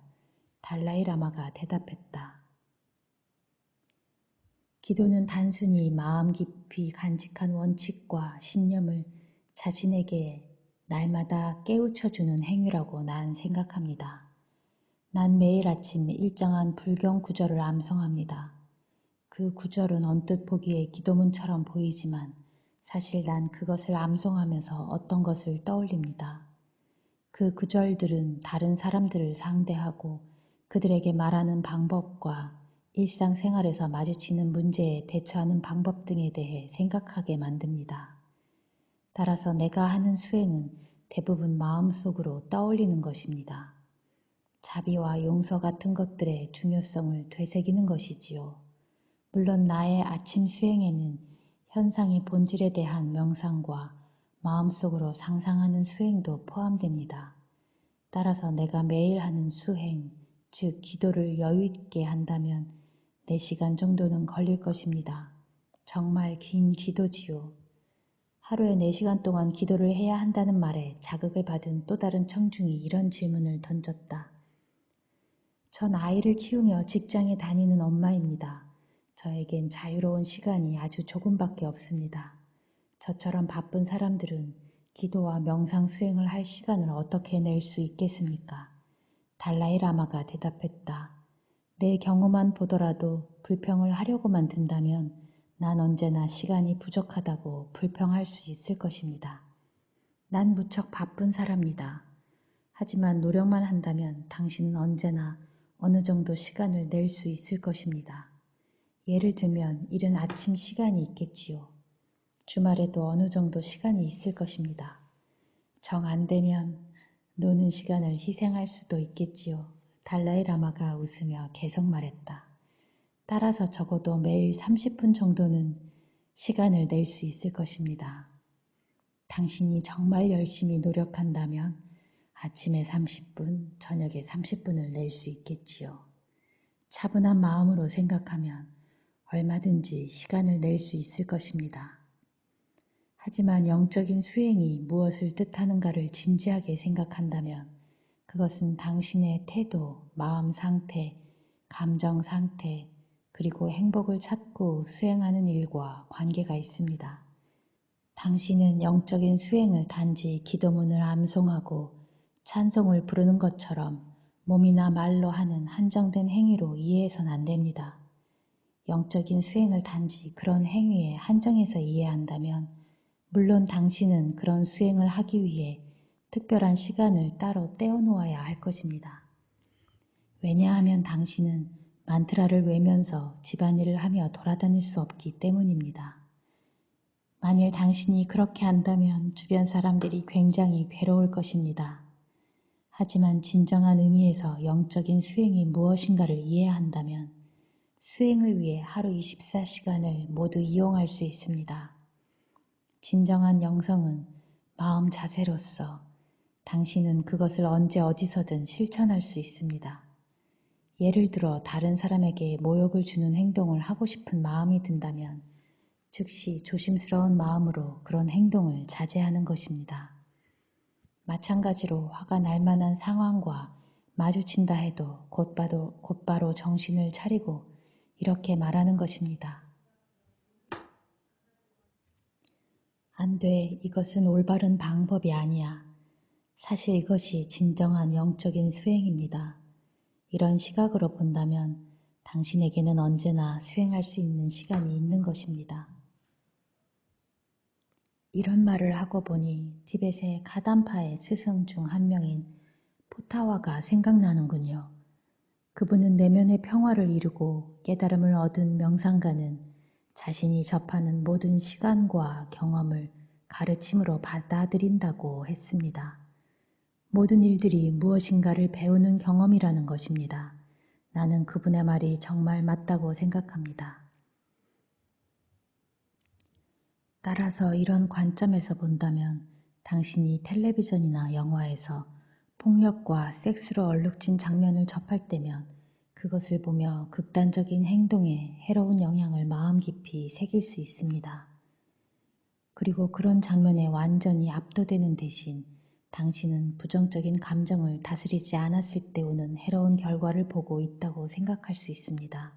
달라이 라마가 대답했다. 기도는 단순히 마음 깊이 간직한 원칙과 신념을 자신에게 날마다 깨우쳐주는 행위라고 난 생각합니다. 난 매일 아침 일정한 불경 구절을 암송합니다. 그 구절은 언뜻 보기에 기도문처럼 보이지만 사실 난 그것을 암송하면서 어떤 것을 떠올립니다. 그 구절들은 다른 사람들을 상대하고 그들에게 말하는 방법과 일상생활에서 마주치는 문제에 대처하는 방법 등에 대해 생각하게 만듭니다. 따라서 내가 하는 수행은 대부분 마음속으로 떠올리는 것입니다. 자비와 용서 같은 것들의 중요성을 되새기는 것이지요. 물론 나의 아침 수행에는 현상의 본질에 대한 명상과 마음속으로 상상하는 수행도 포함됩니다. 따라서 내가 매일 하는 수행, 즉 기도를 여유 있게 한다면 4시간 정도는 걸릴 것입니다. 정말 긴 기도지요. 하루에 4시간 동안 기도를 해야 한다는 말에 자극을 받은 또 다른 청중이 이런 질문을 던졌다. 전 아이를 키우며 직장에 다니는 엄마입니다. 저에겐 자유로운 시간이 아주 조금밖에 없습니다. 저처럼 바쁜 사람들은 기도와 명상 수행을 할 시간을 어떻게 낼 수 있겠습니까? 달라이 라마가 대답했다. 내 경우만 보더라도 불평을 하려고만 든다면 난 언제나 시간이 부족하다고 불평할 수 있을 것입니다. 난 무척 바쁜 사람이다. 하지만 노력만 한다면 당신은 언제나 어느 정도 시간을 낼 수 있을 것입니다. 예를 들면 이른 아침 시간이 있겠지요. 주말에도 어느 정도 시간이 있을 것입니다. 정 안 되면 노는 시간을 희생할 수도 있겠지요. 달라이 라마가 웃으며 계속 말했다. 따라서 적어도 매일 30분 정도는 시간을 낼 수 있을 것입니다. 당신이 정말 열심히 노력한다면 아침에 30분, 저녁에 30분을 낼 수 있겠지요. 차분한 마음으로 생각하면 얼마든지 시간을 낼 수 있을 것입니다. 하지만 영적인 수행이 무엇을 뜻하는가를 진지하게 생각한다면 그것은 당신의 태도, 마음 상태, 감정 상태, 그리고 행복을 찾고 수행하는 일과 관계가 있습니다. 당신은 영적인 수행을 단지 기도문을 암송하고 찬송을 부르는 것처럼 몸이나 말로 하는 한정된 행위로 이해해선 안 됩니다. 영적인 수행을 단지 그런 행위에 한정해서 이해한다면 물론 당신은 그런 수행을 하기 위해 특별한 시간을 따로 떼어놓아야 할 것입니다. 왜냐하면 당신은 만트라를 외면서 집안일을 하며 돌아다닐 수 없기 때문입니다. 만일 당신이 그렇게 한다면 주변 사람들이 굉장히 괴로울 것입니다. 하지만 진정한 의미에서 영적인 수행이 무엇인가를 이해한다면 수행을 위해 하루 24시간을 모두 이용할 수 있습니다. 진정한 영성은 마음 자세로서 당신은 그것을 언제 어디서든 실천할 수 있습니다. 예를 들어 다른 사람에게 모욕을 주는 행동을 하고 싶은 마음이 든다면 즉시 조심스러운 마음으로 그런 행동을 자제하는 것입니다. 마찬가지로 화가 날 만한 상황과 마주친다 해도 곧바로 정신을 차리고 이렇게 말하는 것입니다. 안 돼, 이것은 올바른 방법이 아니야. 사실 이것이 진정한 영적인 수행입니다. 이런 시각으로 본다면 당신에게는 언제나 수행할 수 있는 시간이 있는 것입니다. 이런 말을 하고 보니 티벳의 카담파의 스승 중 한 명인 포타와가 생각나는군요. 그분은 내면의 평화를 이루고 깨달음을 얻은 명상가는 자신이 접하는 모든 시간과 경험을 가르침으로 받아들인다고 했습니다. 모든 일들이 무엇인가를 배우는 경험이라는 것입니다. 나는 그분의 말이 정말 맞다고 생각합니다. 따라서 이런 관점에서 본다면 당신이 텔레비전이나 영화에서 폭력과 섹스로 얼룩진 장면을 접할 때면 그것을 보며 극단적인 행동에 해로운 영향을 마음 깊이 새길 수 있습니다. 그리고 그런 장면에 완전히 압도되는 대신 당신은 부정적인 감정을 다스리지 않았을 때 오는 해로운 결과를 보고 있다고 생각할 수 있습니다.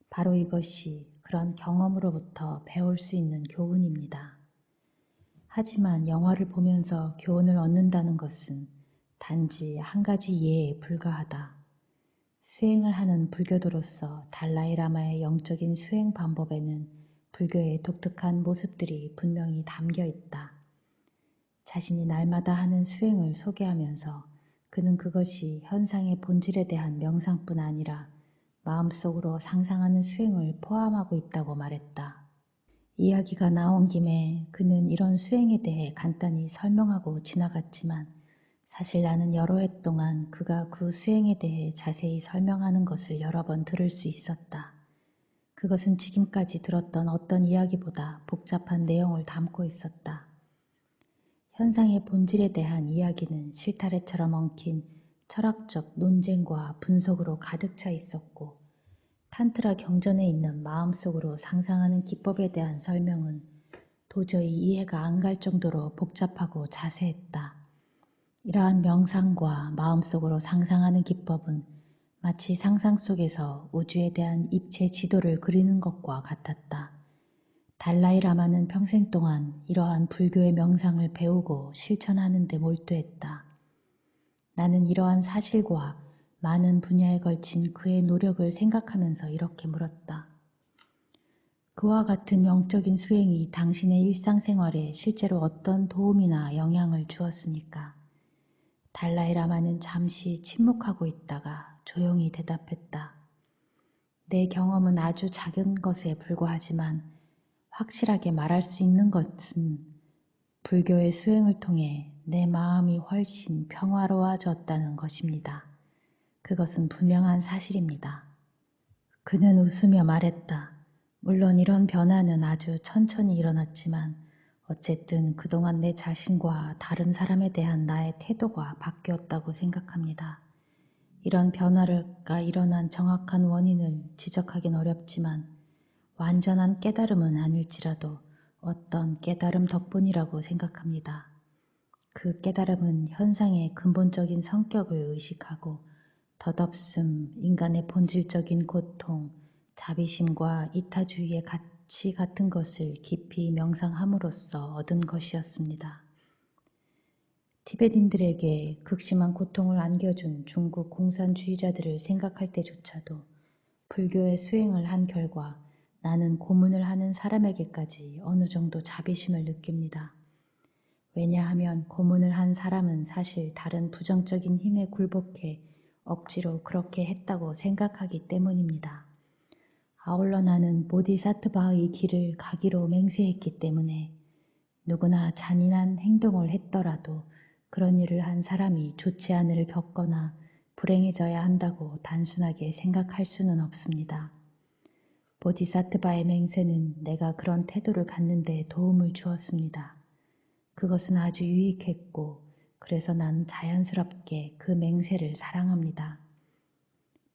바로 이것이 그런 경험으로부터 배울 수 있는 교훈입니다. 하지만 영화를 보면서 교훈을 얻는다는 것은 단지 한 가지 예에 불과하다. 수행을 하는 불교도로서 달라이라마의 영적인 수행 방법에는 불교의 독특한 모습들이 분명히 담겨 있다. 자신이 날마다 하는 수행을 소개하면서 그는 그것이 현상의 본질에 대한 명상뿐 아니라 마음속으로 상상하는 수행을 포함하고 있다고 말했다. 이야기가 나온 김에 그는 이런 수행에 대해 간단히 설명하고 지나갔지만 사실 나는 여러 해 동안 그가 그 수행에 대해 자세히 설명하는 것을 여러 번 들을 수 있었다. 그것은 지금까지 들었던 어떤 이야기보다 복잡한 내용을 담고 있었다. 현상의 본질에 대한 이야기는 실타래처럼 엉킨 철학적 논쟁과 분석으로 가득 차 있었고 탄트라 경전에 있는 마음속으로 상상하는 기법에 대한 설명은 도저히 이해가 안 갈 정도로 복잡하고 자세했다. 이러한 명상과 마음속으로 상상하는 기법은 마치 상상 속에서 우주에 대한 입체 지도를 그리는 것과 같았다. 달라이라마는 평생 동안 이러한 불교의 명상을 배우고 실천하는 데 몰두했다. 나는 이러한 사실과 많은 분야에 걸친 그의 노력을 생각하면서 이렇게 물었다. 그와 같은 영적인 수행이 당신의 일상생활에 실제로 어떤 도움이나 영향을 주었습니까? 달라이라마는 잠시 침묵하고 있다가 조용히 대답했다. 내 경험은 아주 작은 것에 불과하지만 확실하게 말할 수 있는 것은 불교의 수행을 통해 내 마음이 훨씬 평화로워졌다는 것입니다. 그것은 분명한 사실입니다. 그는 웃으며 말했다. 물론 이런 변화는 아주 천천히 일어났지만 어쨌든 그동안 내 자신과 다른 사람에 대한 나의 태도가 바뀌었다고 생각합니다. 이런 변화가 일어난 정확한 원인을 지적하긴 어렵지만 완전한 깨달음은 아닐지라도 어떤 깨달음 덕분이라고 생각합니다. 그 깨달음은 현상의 근본적인 성격을 의식하고 덧없음, 인간의 본질적인 고통, 자비심과 이타주의의 가치 같은 것을 깊이 명상함으로써 얻은 것이었습니다. 티베트인들에게 극심한 고통을 안겨준 중국 공산주의자들을 생각할 때조차도 불교의 수행을 한 결과 나는 고문을 하는 사람에게까지 어느 정도 자비심을 느낍니다. 왜냐하면 고문을 한 사람은 사실 다른 부정적인 힘에 굴복해 억지로 그렇게 했다고 생각하기 때문입니다. 아울러 나는 보디사트바의 길을 가기로 맹세했기 때문에 누구나 잔인한 행동을 했더라도 그런 일을 한 사람이 좋지 않은 일을 겪거나 불행해져야 한다고 단순하게 생각할 수는 없습니다. 보디사트바의 맹세는 내가 그런 태도를 갖는 데 도움을 주었습니다. 그것은 아주 유익했고 그래서 난 자연스럽게 그 맹세를 사랑합니다.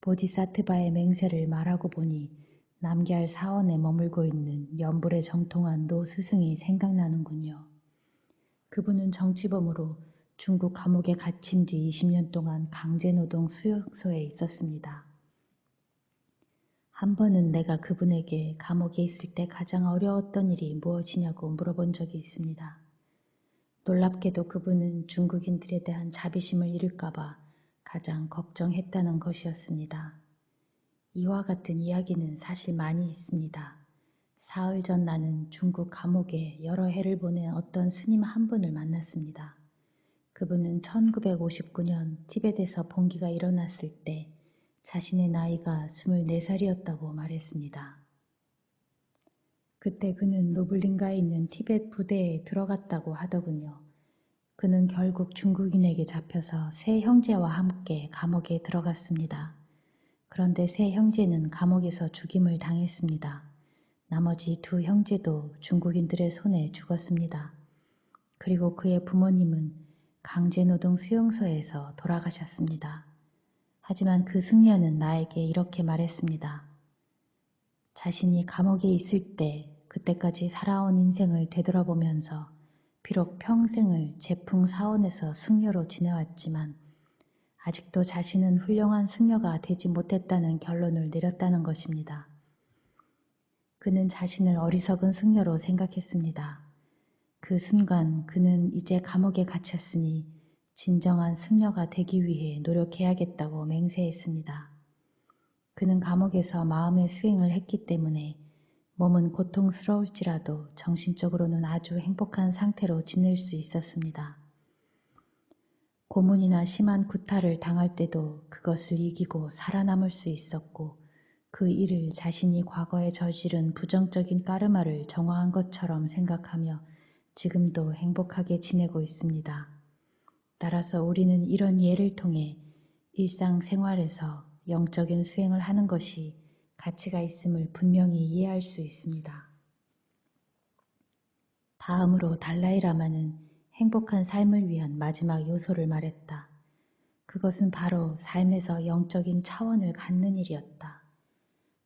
보디사트바의 맹세를 말하고 보니 남계할 사원에 머물고 있는 연불에 정통한 노 스승이 생각나는군요. 그분은 정치범으로 중국 감옥에 갇힌 뒤 20년 동안 강제노동 수용소에 있었습니다. 한 번은 내가 그분에게 감옥에 있을 때 가장 어려웠던 일이 무엇이냐고 물어본 적이 있습니다. 놀랍게도 그분은 중국인들에 대한 자비심을 잃을까봐 가장 걱정했다는 것이었습니다. 이와 같은 이야기는 사실 많이 있습니다. 사흘 전 나는 중국 감옥에 여러 해를 보낸 어떤 스님 한 분을 만났습니다. 그분은 1959년 티벳에서 봉기가 일어났을 때 자신의 나이가 24살이었다고 말했습니다. 그때 그는 노블린가에 있는 티벳 부대에 들어갔다고 하더군요. 그는 결국 중국인에게 잡혀서 세 형제와 함께 감옥에 들어갔습니다. 그런데 세 형제는 감옥에서 죽임을 당했습니다. 나머지 두 형제도 중국인들의 손에 죽었습니다. 그리고 그의 부모님은 강제노동 수용소에서 돌아가셨습니다. 하지만 그 승려는 나에게 이렇게 말했습니다. 자신이 감옥에 있을 때 그때까지 살아온 인생을 되돌아보면서 비록 평생을 제풍사원에서 승려로 지내왔지만 아직도 자신은 훌륭한 승려가 되지 못했다는 결론을 내렸다는 것입니다. 그는 자신을 어리석은 승려로 생각했습니다. 그 순간 그는 이제 감옥에 갇혔으니 진정한 승려가 되기 위해 노력해야겠다고 맹세했습니다. 그는 감옥에서 마음의 수행을 했기 때문에 몸은 고통스러울지라도 정신적으로는 아주 행복한 상태로 지낼 수 있었습니다. 고문이나 심한 구타를 당할 때도 그것을 이기고 살아남을 수 있었고 그 일을 자신이 과거에 저지른 부정적인 까르마를 정화한 것처럼 생각하며 지금도 행복하게 지내고 있습니다. 따라서 우리는 이런 예를 통해 일상생활에서 영적인 수행을 하는 것이 가치가 있음을 분명히 이해할 수 있습니다. 다음으로 달라이라마는 행복한 삶을 위한 마지막 요소를 말했다. 그것은 바로 삶에서 영적인 차원을 갖는 일이었다.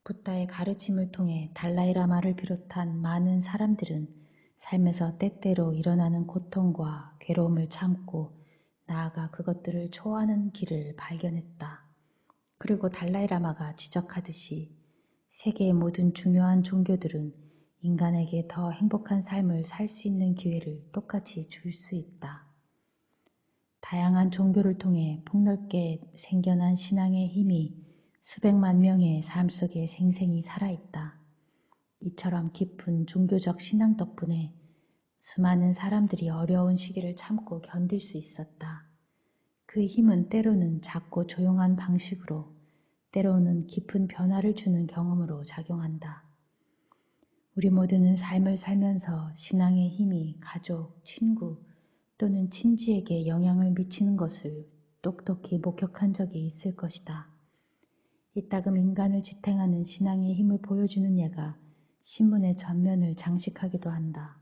부다의 가르침을 통해 달라이라마를 비롯한 많은 사람들은 삶에서 때때로 일어나는 고통과 괴로움을 참고 나아가 그것들을 초월하는 길을 발견했다. 그리고 달라이라마가 지적하듯이 세계의 모든 중요한 종교들은 인간에게 더 행복한 삶을 살 수 있는 기회를 똑같이 줄 수 있다. 다양한 종교를 통해 폭넓게 생겨난 신앙의 힘이 수백만 명의 삶 속에 생생히 살아있다. 이처럼 깊은 종교적 신앙 덕분에 수많은 사람들이 어려운 시기를 참고 견딜 수 있었다. 그 힘은 때로는 작고 조용한 방식으로, 때로는 깊은 변화를 주는 경험으로 작용한다. 우리 모두는 삶을 살면서 신앙의 힘이 가족, 친구 또는 친지에게 영향을 미치는 것을 똑똑히 목격한 적이 있을 것이다. 이따금 인간을 지탱하는 신앙의 힘을 보여주는 예가 신문의 전면을 장식하기도 한다.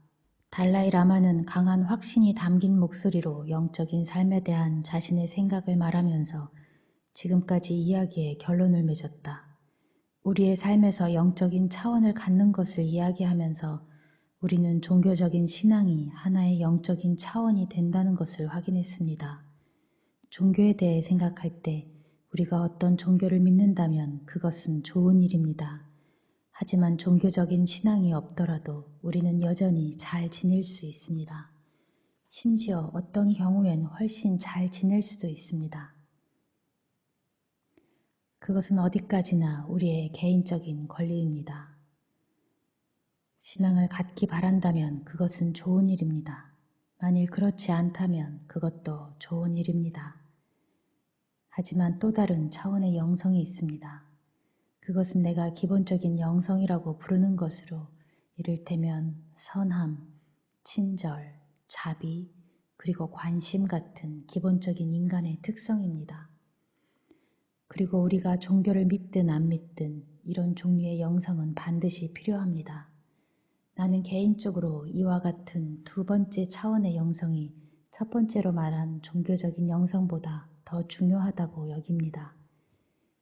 달라이라마는 강한 확신이 담긴 목소리로 영적인 삶에 대한 자신의 생각을 말하면서 지금까지 이야기의 결론을 맺었다. 우리의 삶에서 영적인 차원을 갖는 것을 이야기하면서 우리는 종교적인 신앙이 하나의 영적인 차원이 된다는 것을 확인했습니다. 종교에 대해 생각할 때 우리가 어떤 종교를 믿는다면 그것은 좋은 일입니다. 하지만 종교적인 신앙이 없더라도 우리는 여전히 잘 지낼 수 있습니다. 심지어 어떤 경우엔 훨씬 잘 지낼 수도 있습니다. 그것은 어디까지나 우리의 개인적인 권리입니다. 신앙을 갖기 바란다면 그것은 좋은 일입니다. 만일 그렇지 않다면 그것도 좋은 일입니다. 하지만 또 다른 차원의 영성이 있습니다. 그것은 내가 기본적인 영성이라고 부르는 것으로 이를테면 선함, 친절, 자비, 그리고 관심 같은 기본적인 인간의 특성입니다. 그리고 우리가 종교를 믿든 안 믿든 이런 종류의 영성은 반드시 필요합니다. 나는 개인적으로 이와 같은 두 번째 차원의 영성이 첫 번째로 말한 종교적인 영성보다 더 중요하다고 여깁니다.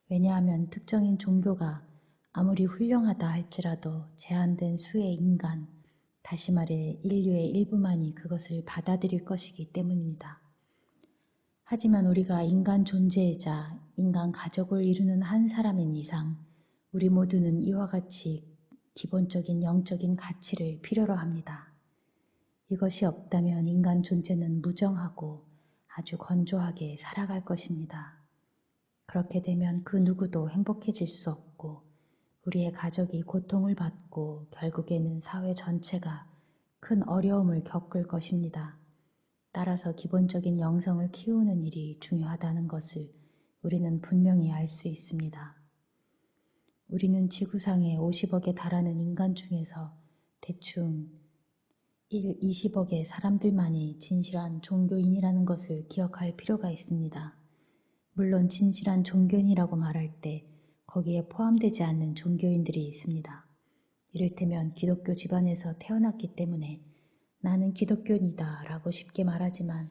왜냐하면 특정인 종교가 아무리 훌륭하다 할지라도 제한된 수의 인간, 다시 말해 인류의 일부만이 그것을 받아들일 것이기 때문입니다. 하지만 우리가 인간 존재이자 인간 가족을 이루는 한 사람인 이상 우리 모두는 이와 같이 기본적인 영적인 가치를 필요로 합니다. 이것이 없다면 인간 존재는 무정하고 아주 건조하게 살아갈 것입니다. 그렇게 되면 그 누구도 행복해질 수 없고 우리의 가족이 고통을 받고 결국에는 사회 전체가 큰 어려움을 겪을 것입니다. 따라서 기본적인 영성을 키우는 일이 중요하다는 것을 우리는 분명히 알 수 있습니다. 우리는 지구상에 50억에 달하는 인간 중에서 대충 20억의 사람들만이 진실한 종교인이라는 것을 기억할 필요가 있습니다. 물론 진실한 종교인이라고 말할 때 거기에 포함되지 않는 종교인들이 있습니다. 이를테면 기독교 집안에서 태어났기 때문에 나는 기독교인이다 라고 쉽게 말하지만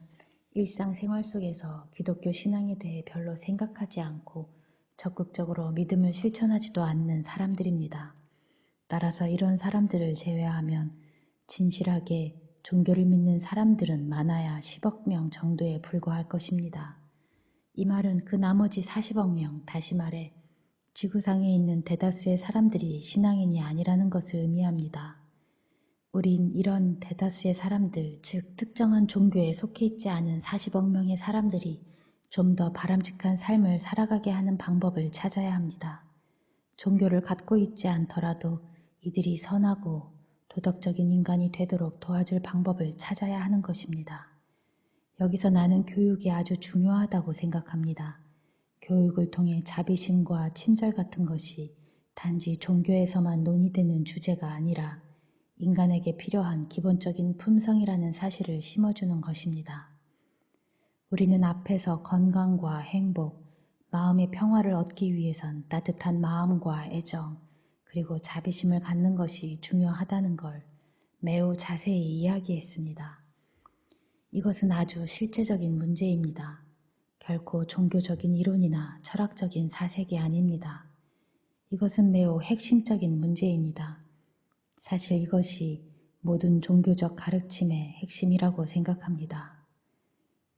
일상생활 속에서 기독교 신앙에 대해 별로 생각하지 않고 적극적으로 믿음을 실천하지도 않는 사람들입니다. 따라서 이런 사람들을 제외하면 진실하게 종교를 믿는 사람들은 많아야 10억 명 정도에 불과할 것입니다. 이 말은 그 나머지 40억 명, 다시 말해 지구상에 있는 대다수의 사람들이 신앙인이 아니라는 것을 의미합니다. 우린 이런 대다수의 사람들, 즉 특정한 종교에 속해 있지 않은 40억 명의 사람들이 좀 더 바람직한 삶을 살아가게 하는 방법을 찾아야 합니다. 종교를 갖고 있지 않더라도 이들이 선하고 도덕적인 인간이 되도록 도와줄 방법을 찾아야 하는 것입니다. 여기서 나는 교육이 아주 중요하다고 생각합니다. 교육을 통해 자비심과 친절 같은 것이 단지 종교에서만 논의되는 주제가 아니라 인간에게 필요한 기본적인 품성이라는 사실을 심어주는 것입니다. 우리는 앞에서 건강과 행복, 마음의 평화를 얻기 위해선 따뜻한 마음과 애정, 그리고 자비심을 갖는 것이 중요하다는 걸 매우 자세히 이야기했습니다. 이것은 아주 실제적인 문제입니다. 결코 종교적인 이론이나 철학적인 사색이 아닙니다. 이것은 매우 핵심적인 문제입니다. 사실 이것이 모든 종교적 가르침의 핵심이라고 생각합니다.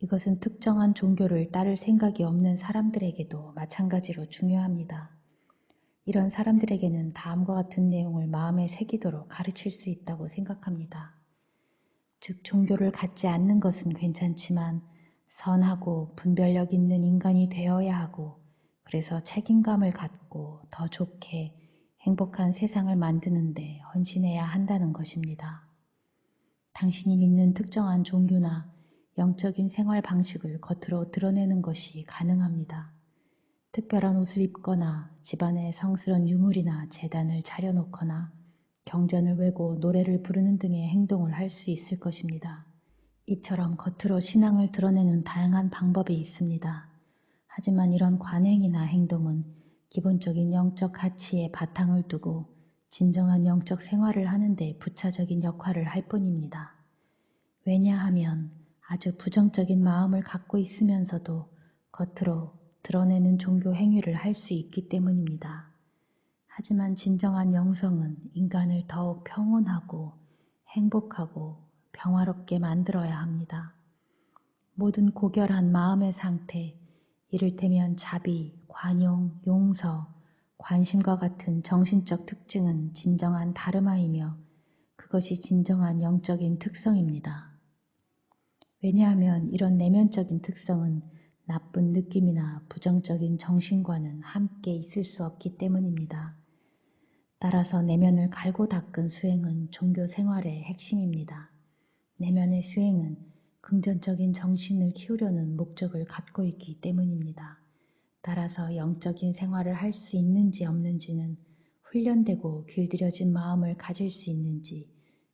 이것은 특정한 종교를 따를 생각이 없는 사람들에게도 마찬가지로 중요합니다. 이런 사람들에게는 다음과 같은 내용을 마음에 새기도록 가르칠 수 있다고 생각합니다. 즉, 종교를 갖지 않는 것은 괜찮지만 선하고 분별력 있는 인간이 되어야 하고, 그래서 책임감을 갖고 더 좋게 행복한 세상을 만드는데 헌신해야 한다는 것입니다. 당신이 믿는 특정한 종교나 영적인 생활 방식을 겉으로 드러내는 것이 가능합니다. 특별한 옷을 입거나 집안에 성스러운 유물이나 제단을 차려놓거나 경전을 외고 노래를 부르는 등의 행동을 할 수 있을 것입니다. 이처럼 겉으로 신앙을 드러내는 다양한 방법이 있습니다. 하지만 이런 관행이나 행동은 기본적인 영적 가치에 바탕을 두고 진정한 영적 생활을 하는데 부차적인 역할을 할 뿐입니다. 왜냐하면 아주 부정적인 마음을 갖고 있으면서도 겉으로 드러내는 종교 행위를 할 수 있기 때문입니다. 하지만 진정한 영성은 인간을 더욱 평온하고 행복하고 평화롭게 만들어야 합니다. 모든 고결한 마음의 상태, 이를테면 자비, 관용, 용서, 관심과 같은 정신적 특징은 진정한 다르마이며 그것이 진정한 영적인 특성입니다. 왜냐하면 이런 내면적인 특성은 나쁜 느낌이나 부정적인 정신과는 함께 있을 수 없기 때문입니다. 따라서 내면을 갈고 닦은 수행은 종교 생활의 핵심입니다. 내면의 수행은 긍정적인 정신을 키우려는 목적을 갖고 있기 때문입니다. 따라서 영적인 생활을 할 수 있는지 없는지는 훈련되고 길들여진 마음을 가질 수 있는지,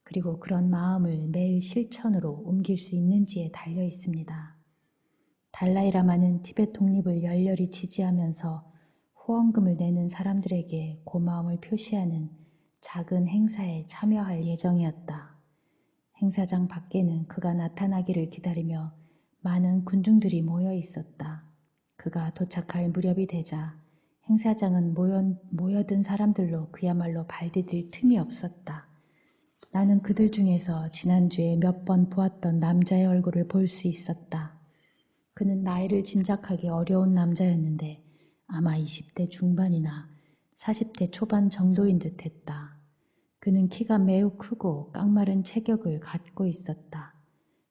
그리고 그런 마음을 매일 실천으로 옮길 수 있는지에 달려 있습니다. 달라이라마는 티베트 독립을 열렬히 지지하면서 후원금을 내는 사람들에게 고마움을 표시하는 작은 행사에 참여할 예정이었다. 행사장 밖에는 그가 나타나기를 기다리며 많은 군중들이 모여 있었다. 그가 도착할 무렵이 되자 행사장은 모여든 사람들로 그야말로 발디딜 틈이 없었다. 나는 그들 중에서 지난주에 몇 번 보았던 남자의 얼굴을 볼 수 있었다. 그는 나이를 짐작하기 어려운 남자였는데 아마 20대 중반이나 40대 초반 정도인 듯 했다. 그는 키가 매우 크고 깡마른 체격을 갖고 있었다.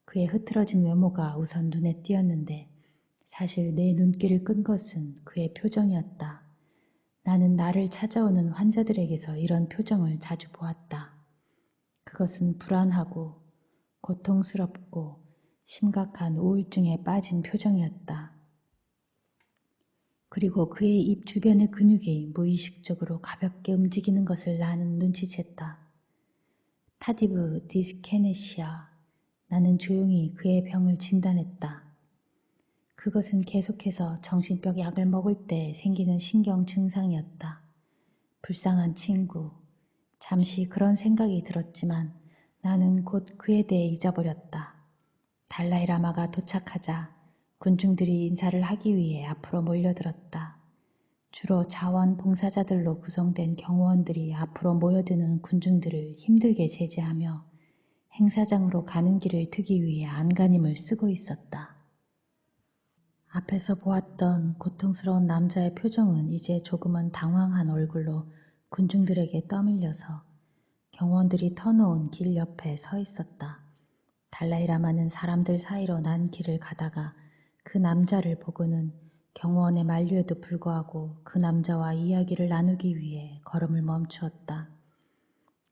그의 흐트러진 외모가 우선 눈에 띄었는데 사실 내 눈길을 끈 것은 그의 표정이었다. 나는 나를 찾아오는 환자들에게서 이런 표정을 자주 보았다. 그것은 불안하고 고통스럽고 심각한 우울증에 빠진 표정이었다. 그리고 그의 입 주변의 근육이 무의식적으로 가볍게 움직이는 것을 나는 눈치챘다. 타디브 디스케네시아. 나는 조용히 그의 병을 진단했다. 그것은 계속해서 정신병 약을 먹을 때 생기는 신경 증상이었다. 불쌍한 친구. 잠시 그런 생각이 들었지만 나는 곧 그에 대해 잊어버렸다. 달라이라마가 도착하자 군중들이 인사를 하기 위해 앞으로 몰려들었다. 주로 자원봉사자들로 구성된 경호원들이 앞으로 모여드는 군중들을 힘들게 제지하며 행사장으로 가는 길을 트기 위해 안간힘을 쓰고 있었다. 앞에서 보았던 고통스러운 남자의 표정은 이제 조금은 당황한 얼굴로 군중들에게 떠밀려서 경호원들이 터놓은 길 옆에 서 있었다. 달라이라마는 사람들 사이로 난 길을 가다가 그 남자를 보고는 경호원의 만류에도 불구하고 그 남자와 이야기를 나누기 위해 걸음을 멈추었다.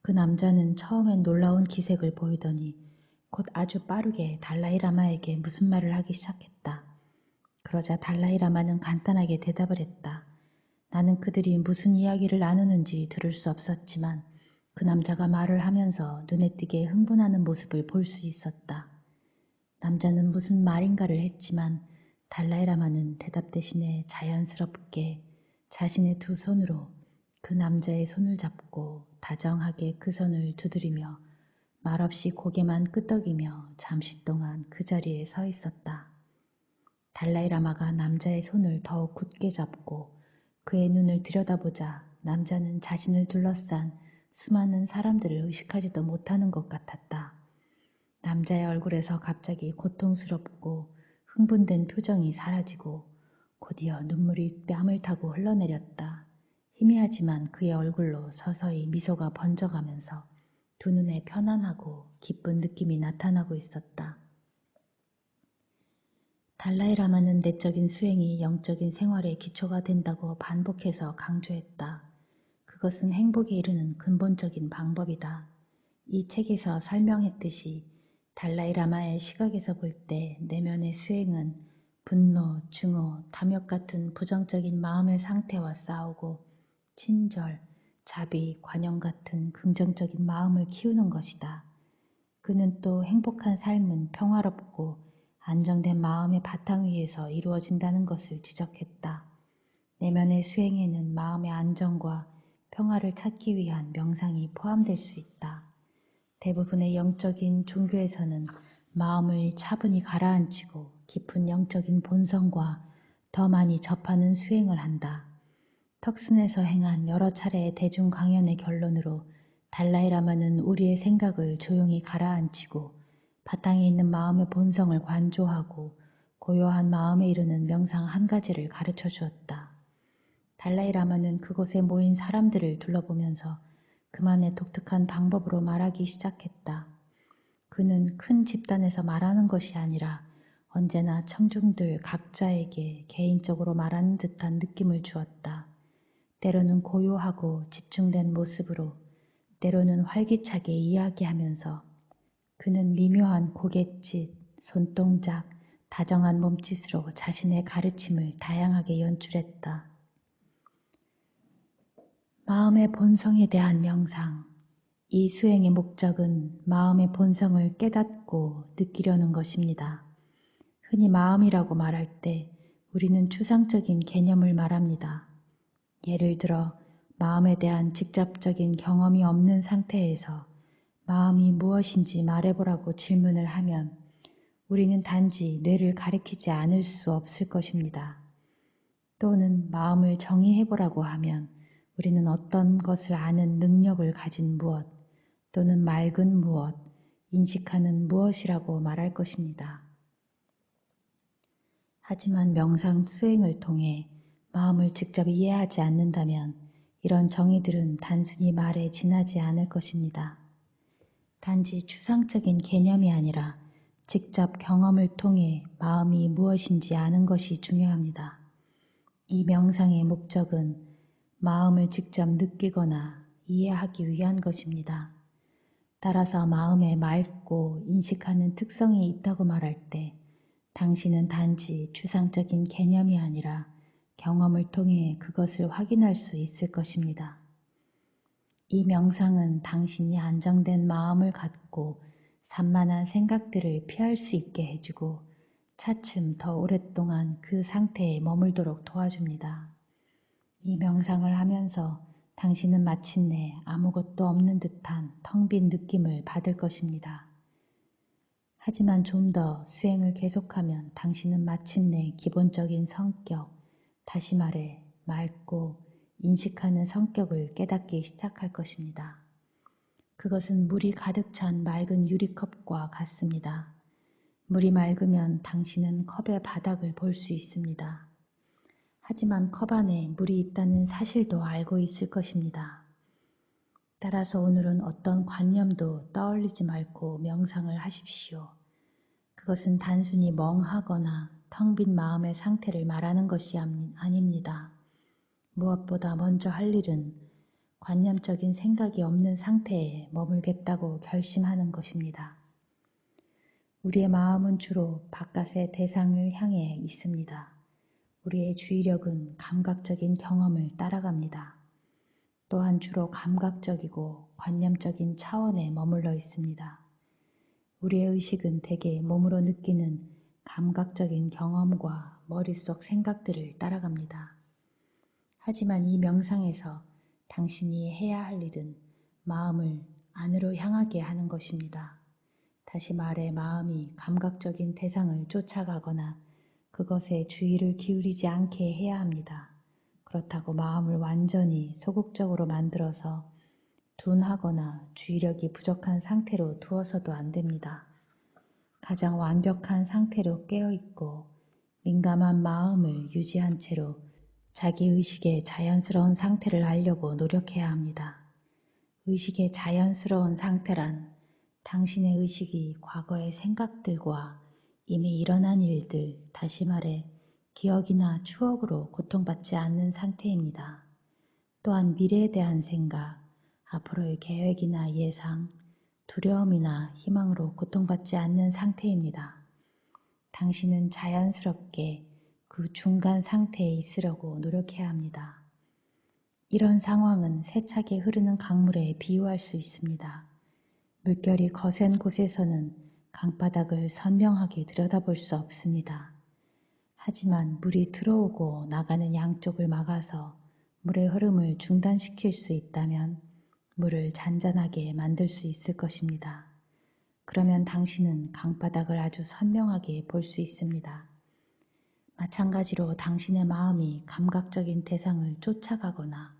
그 남자는 처음엔 놀라운 기색을 보이더니 곧 아주 빠르게 달라이라마에게 무슨 말을 하기 시작했다. 그러자 달라이라마는 간단하게 대답을 했다. 나는 그들이 무슨 이야기를 나누는지 들을 수 없었지만 그 남자가 말을 하면서 눈에 띄게 흥분하는 모습을 볼 수 있었다. 남자는 무슨 말인가를 했지만 달라이라마는 대답 대신에 자연스럽게 자신의 두 손으로 그 남자의 손을 잡고 다정하게 그 손을 두드리며 말없이 고개만 끄덕이며 잠시 동안 그 자리에 서 있었다. 달라이라마가 남자의 손을 더욱 굳게 잡고 그의 눈을 들여다보자 남자는 자신을 둘러싼 수많은 사람들을 의식하지도 못하는 것 같았다. 남자의 얼굴에서 갑자기 고통스럽고 흥분된 표정이 사라지고 곧이어 눈물이 뺨을 타고 흘러내렸다. 희미하지만 그의 얼굴로 서서히 미소가 번져가면서 두 눈에 편안하고 기쁜 느낌이 나타나고 있었다. 달라이라마는 내적인 수행이 영적인 생활의 기초가 된다고 반복해서 강조했다. 그것은 행복에 이르는 근본적인 방법이다. 이 책에서 설명했듯이 달라이라마의 시각에서 볼 때 내면의 수행은 분노, 증오, 탐욕 같은 부정적인 마음의 상태와 싸우고 친절, 자비, 관용 같은 긍정적인 마음을 키우는 것이다. 그는 또 행복한 삶은 평화롭고 안정된 마음의 바탕 위에서 이루어진다는 것을 지적했다. 내면의 수행에는 마음의 안정과 평화를 찾기 위한 명상이 포함될 수 있다. 대부분의 영적인 종교에서는 마음을 차분히 가라앉히고 깊은 영적인 본성과 더 많이 접하는 수행을 한다. 턱슨에서 행한 여러 차례의 대중 강연의 결론으로 달라이라마는 우리의 생각을 조용히 가라앉히고 바탕에 있는 마음의 본성을 관조하고 고요한 마음에 이르는 명상 한 가지를 가르쳐 주었다. 달라이라마는 그곳에 모인 사람들을 둘러보면서 그만의 독특한 방법으로 말하기 시작했다. 그는 큰 집단에서 말하는 것이 아니라 언제나 청중들 각자에게 개인적으로 말하는 듯한 느낌을 주었다. 때로는 고요하고 집중된 모습으로, 때로는 활기차게 이야기하면서 그는 미묘한 고갯짓, 손동작, 다정한 몸짓으로 자신의 가르침을 다양하게 연출했다. 마음의 본성에 대한 명상. 이 수행의 목적은 마음의 본성을 깨닫고 느끼려는 것입니다. 흔히 마음이라고 말할 때 우리는 추상적인 개념을 말합니다. 예를 들어 마음에 대한 직접적인 경험이 없는 상태에서 마음이 무엇인지 말해보라고 질문을 하면 우리는 단지 뇌를 가리키지 않을 수 없을 것입니다. 또는 마음을 정의해보라고 하면 우리는 어떤 것을 아는 능력을 가진 무엇 또는 맑은 무엇, 인식하는 무엇이라고 말할 것입니다. 하지만 명상 수행을 통해 마음을 직접 이해하지 않는다면 이런 정의들은 단순히 말에 지나지 않을 것입니다. 단지 추상적인 개념이 아니라 직접 경험을 통해 마음이 무엇인지 아는 것이 중요합니다. 이 명상의 목적은 마음을 직접 느끼거나 이해하기 위한 것입니다. 따라서 마음에 맑고 인식하는 특성이 있다고 말할 때 당신은 단지 추상적인 개념이 아니라 경험을 통해 그것을 확인할 수 있을 것입니다. 이 명상은 당신이 안정된 마음을 갖고 산만한 생각들을 피할 수 있게 해주고 차츰 더 오랫동안 그 상태에 머물도록 도와줍니다. 이 명상을 하면서 당신은 마침내 아무것도 없는 듯한 텅 빈 느낌을 받을 것입니다. 하지만 좀 더 수행을 계속하면 당신은 마침내 기본적인 성격, 다시 말해 맑고 인식하는 성격을 깨닫기 시작할 것입니다. 그것은 물이 가득 찬 맑은 유리컵과 같습니다. 물이 맑으면 당신은 컵의 바닥을 볼 수 있습니다. 하지만 컵 안에 물이 있다는 사실도 알고 있을 것입니다. 따라서 오늘은 어떤 관념도 떠올리지 말고 명상을 하십시오. 그것은 단순히 멍하거나 텅 빈 마음의 상태를 말하는 것이 아닙니다. 무엇보다 먼저 할 일은 관념적인 생각이 없는 상태에 머물겠다고 결심하는 것입니다. 우리의 마음은 주로 바깥의 대상을 향해 있습니다. 우리의 주의력은 감각적인 경험을 따라갑니다. 또한 주로 감각적이고 관념적인 차원에 머물러 있습니다. 우리의 의식은 대개 몸으로 느끼는 감각적인 경험과 머릿속 생각들을 따라갑니다. 하지만 이 명상에서 당신이 해야 할 일은 마음을 안으로 향하게 하는 것입니다. 다시 말해 마음이 감각적인 대상을 쫓아가거나 그것에 주의를 기울이지 않게 해야 합니다. 그렇다고 마음을 완전히 소극적으로 만들어서 둔하거나 주의력이 부족한 상태로 두어서도 안 됩니다. 가장 완벽한 상태로 깨어있고 민감한 마음을 유지한 채로 자기 의식의 자연스러운 상태를 알려고 노력해야 합니다. 의식의 자연스러운 상태란 당신의 의식이 과거의 생각들과 이미 일어난 일들, 다시 말해 기억이나 추억으로 고통받지 않는 상태입니다. 또한 미래에 대한 생각, 앞으로의 계획이나 예상, 두려움이나 희망으로 고통받지 않는 상태입니다. 당신은 자연스럽게 그 중간 상태에 있으려고 노력해야 합니다. 이런 상황은 세차게 흐르는 강물에 비유할 수 있습니다. 물결이 거센 곳에서는 강바닥을 선명하게 들여다볼 수 없습니다. 하지만 물이 들어오고 나가는 양쪽을 막아서 물의 흐름을 중단시킬 수 있다면 물을 잔잔하게 만들 수 있을 것입니다. 그러면 당신은 강바닥을 아주 선명하게 볼 수 있습니다. 마찬가지로 당신의 마음이 감각적인 대상을 쫓아가거나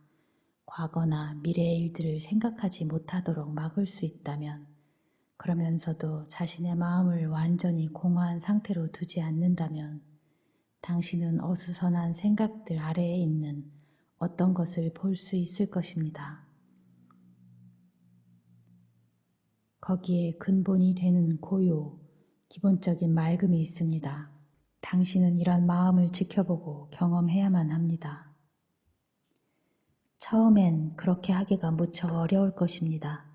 과거나 미래의 일들을 생각하지 못하도록 막을 수 있다면, 그러면서도 자신의 마음을 완전히 공허한 상태로 두지 않는다면 당신은 어수선한 생각들 아래에 있는 어떤 것을 볼 수 있을 것입니다. 거기에 근본이 되는 고요, 기본적인 맑음이 있습니다. 당신은 이런 마음을 지켜보고 경험해야만 합니다. 처음엔 그렇게 하기가 무척 어려울 것입니다.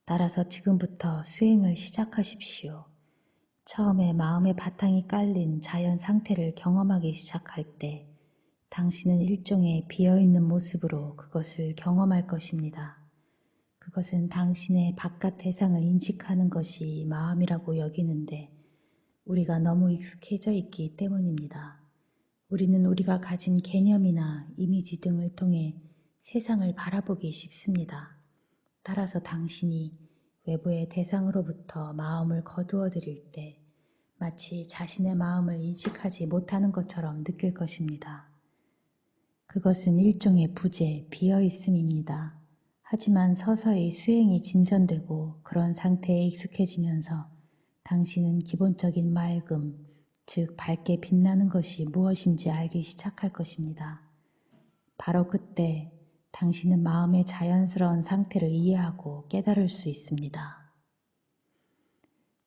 따라서 지금부터 수행을 시작하십시오. 처음에 마음의 바탕이 깔린 자연 상태를 경험하기 시작할 때 당신은 일종의 비어있는 모습으로 그것을 경험할 것입니다. 그것은 당신의 바깥 대상을 인식하는 것이 마음이라고 여기는데 우리가 너무 익숙해져 있기 때문입니다. 우리는 우리가 가진 개념이나 이미지 등을 통해 세상을 바라보기 쉽습니다. 따라서 당신이 외부의 대상으로부터 마음을 거두어 들일 때 마치 자신의 마음을 인식하지 못하는 것처럼 느낄 것입니다. 그것은 일종의 부재, 비어있음입니다. 하지만 서서히 수행이 진전되고 그런 상태에 익숙해지면서 당신은 기본적인 맑음, 즉 밝게 빛나는 것이 무엇인지 알기 시작할 것입니다. 바로 그때 당신은 마음의 자연스러운 상태를 이해하고 깨달을 수 있습니다.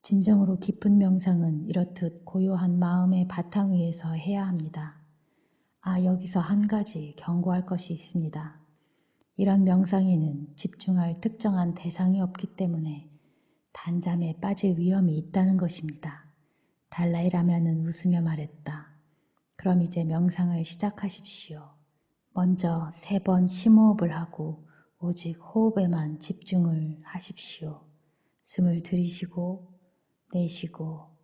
진정으로 깊은 명상은 이렇듯 고요한 마음의 바탕 위에서 해야 합니다. 여기서 한 가지 경고할 것이 있습니다. 이런 명상에는 집중할 특정한 대상이 없기 때문에 단잠에 빠질 위험이 있다는 것입니다. 달라이라마는 웃으며 말했다. 그럼 이제 명상을 시작하십시오. 먼저 3번 심호흡을 하고 오직 호흡에만 집중을 하십시오. 숨을 들이쉬고 내쉬고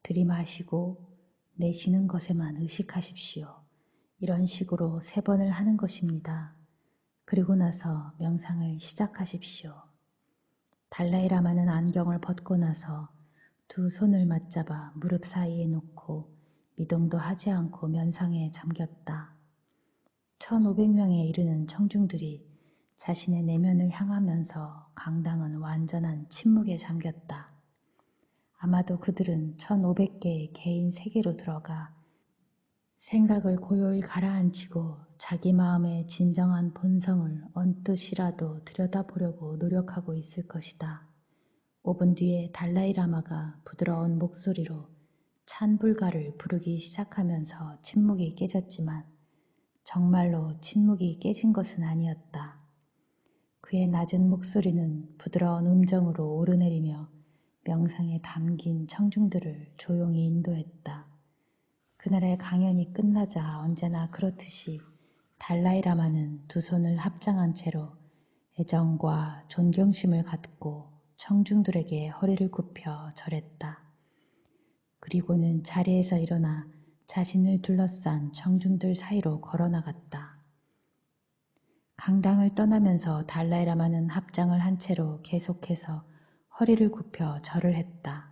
들이마시고 내쉬는 것에만 의식하십시오. 이런 식으로 3번을 하는 것입니다. 그리고 나서 명상을 시작하십시오. 달라이라마는 안경을 벗고 나서 2 손을 맞잡아 무릎 사이에 놓고 미동도 하지 않고 명상에 잠겼다. 1500명에 이르는 청중들이 자신의 내면을 향하면서 강당은 완전한 침묵에 잠겼다. 아마도 그들은 1500개의 개인 세계로 들어가 생각을 고요히 가라앉히고 자기 마음의 진정한 본성을 언뜻이라도 들여다보려고 노력하고 있을 것이다. 5분 뒤에 달라이라마가 부드러운 목소리로 찬불가를 부르기 시작하면서 침묵이 깨졌지만 정말로 침묵이 깨진 것은 아니었다. 그의 낮은 목소리는 부드러운 음정으로 오르내리며 명상에 담긴 청중들을 조용히 인도했다. 그날의 강연이 끝나자 언제나 그렇듯이 달라이라마는 두 손을 합장한 채로 애정과 존경심을 갖고 청중들에게 허리를 굽혀 절했다. 그리고는 자리에서 일어나 자신을 둘러싼 청중들 사이로 걸어나갔다. 강당을 떠나면서 달라이라마는 합장을 한 채로 계속해서 허리를 굽혀 절을 했다.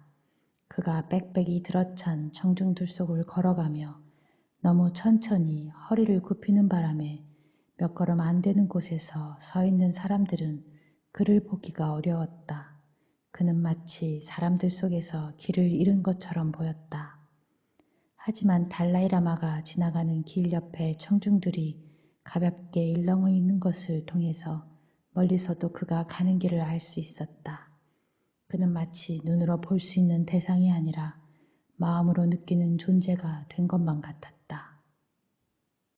그가 빽빽이 들어찬 청중들 속을 걸어가며 너무 천천히 허리를 굽히는 바람에 몇 걸음 안 되는 곳에서 서 있는 사람들은 그를 보기가 어려웠다. 그는 마치 사람들 속에서 길을 잃은 것처럼 보였다. 하지만 달라이라마가 지나가는 길 옆에 청중들이 가볍게 일렁여 있는 것을 통해서 멀리서도 그가 가는 길을 알 수 있었다. 그는 마치 눈으로 볼 수 있는 대상이 아니라 마음으로 느끼는 존재가 된 것만 같았다.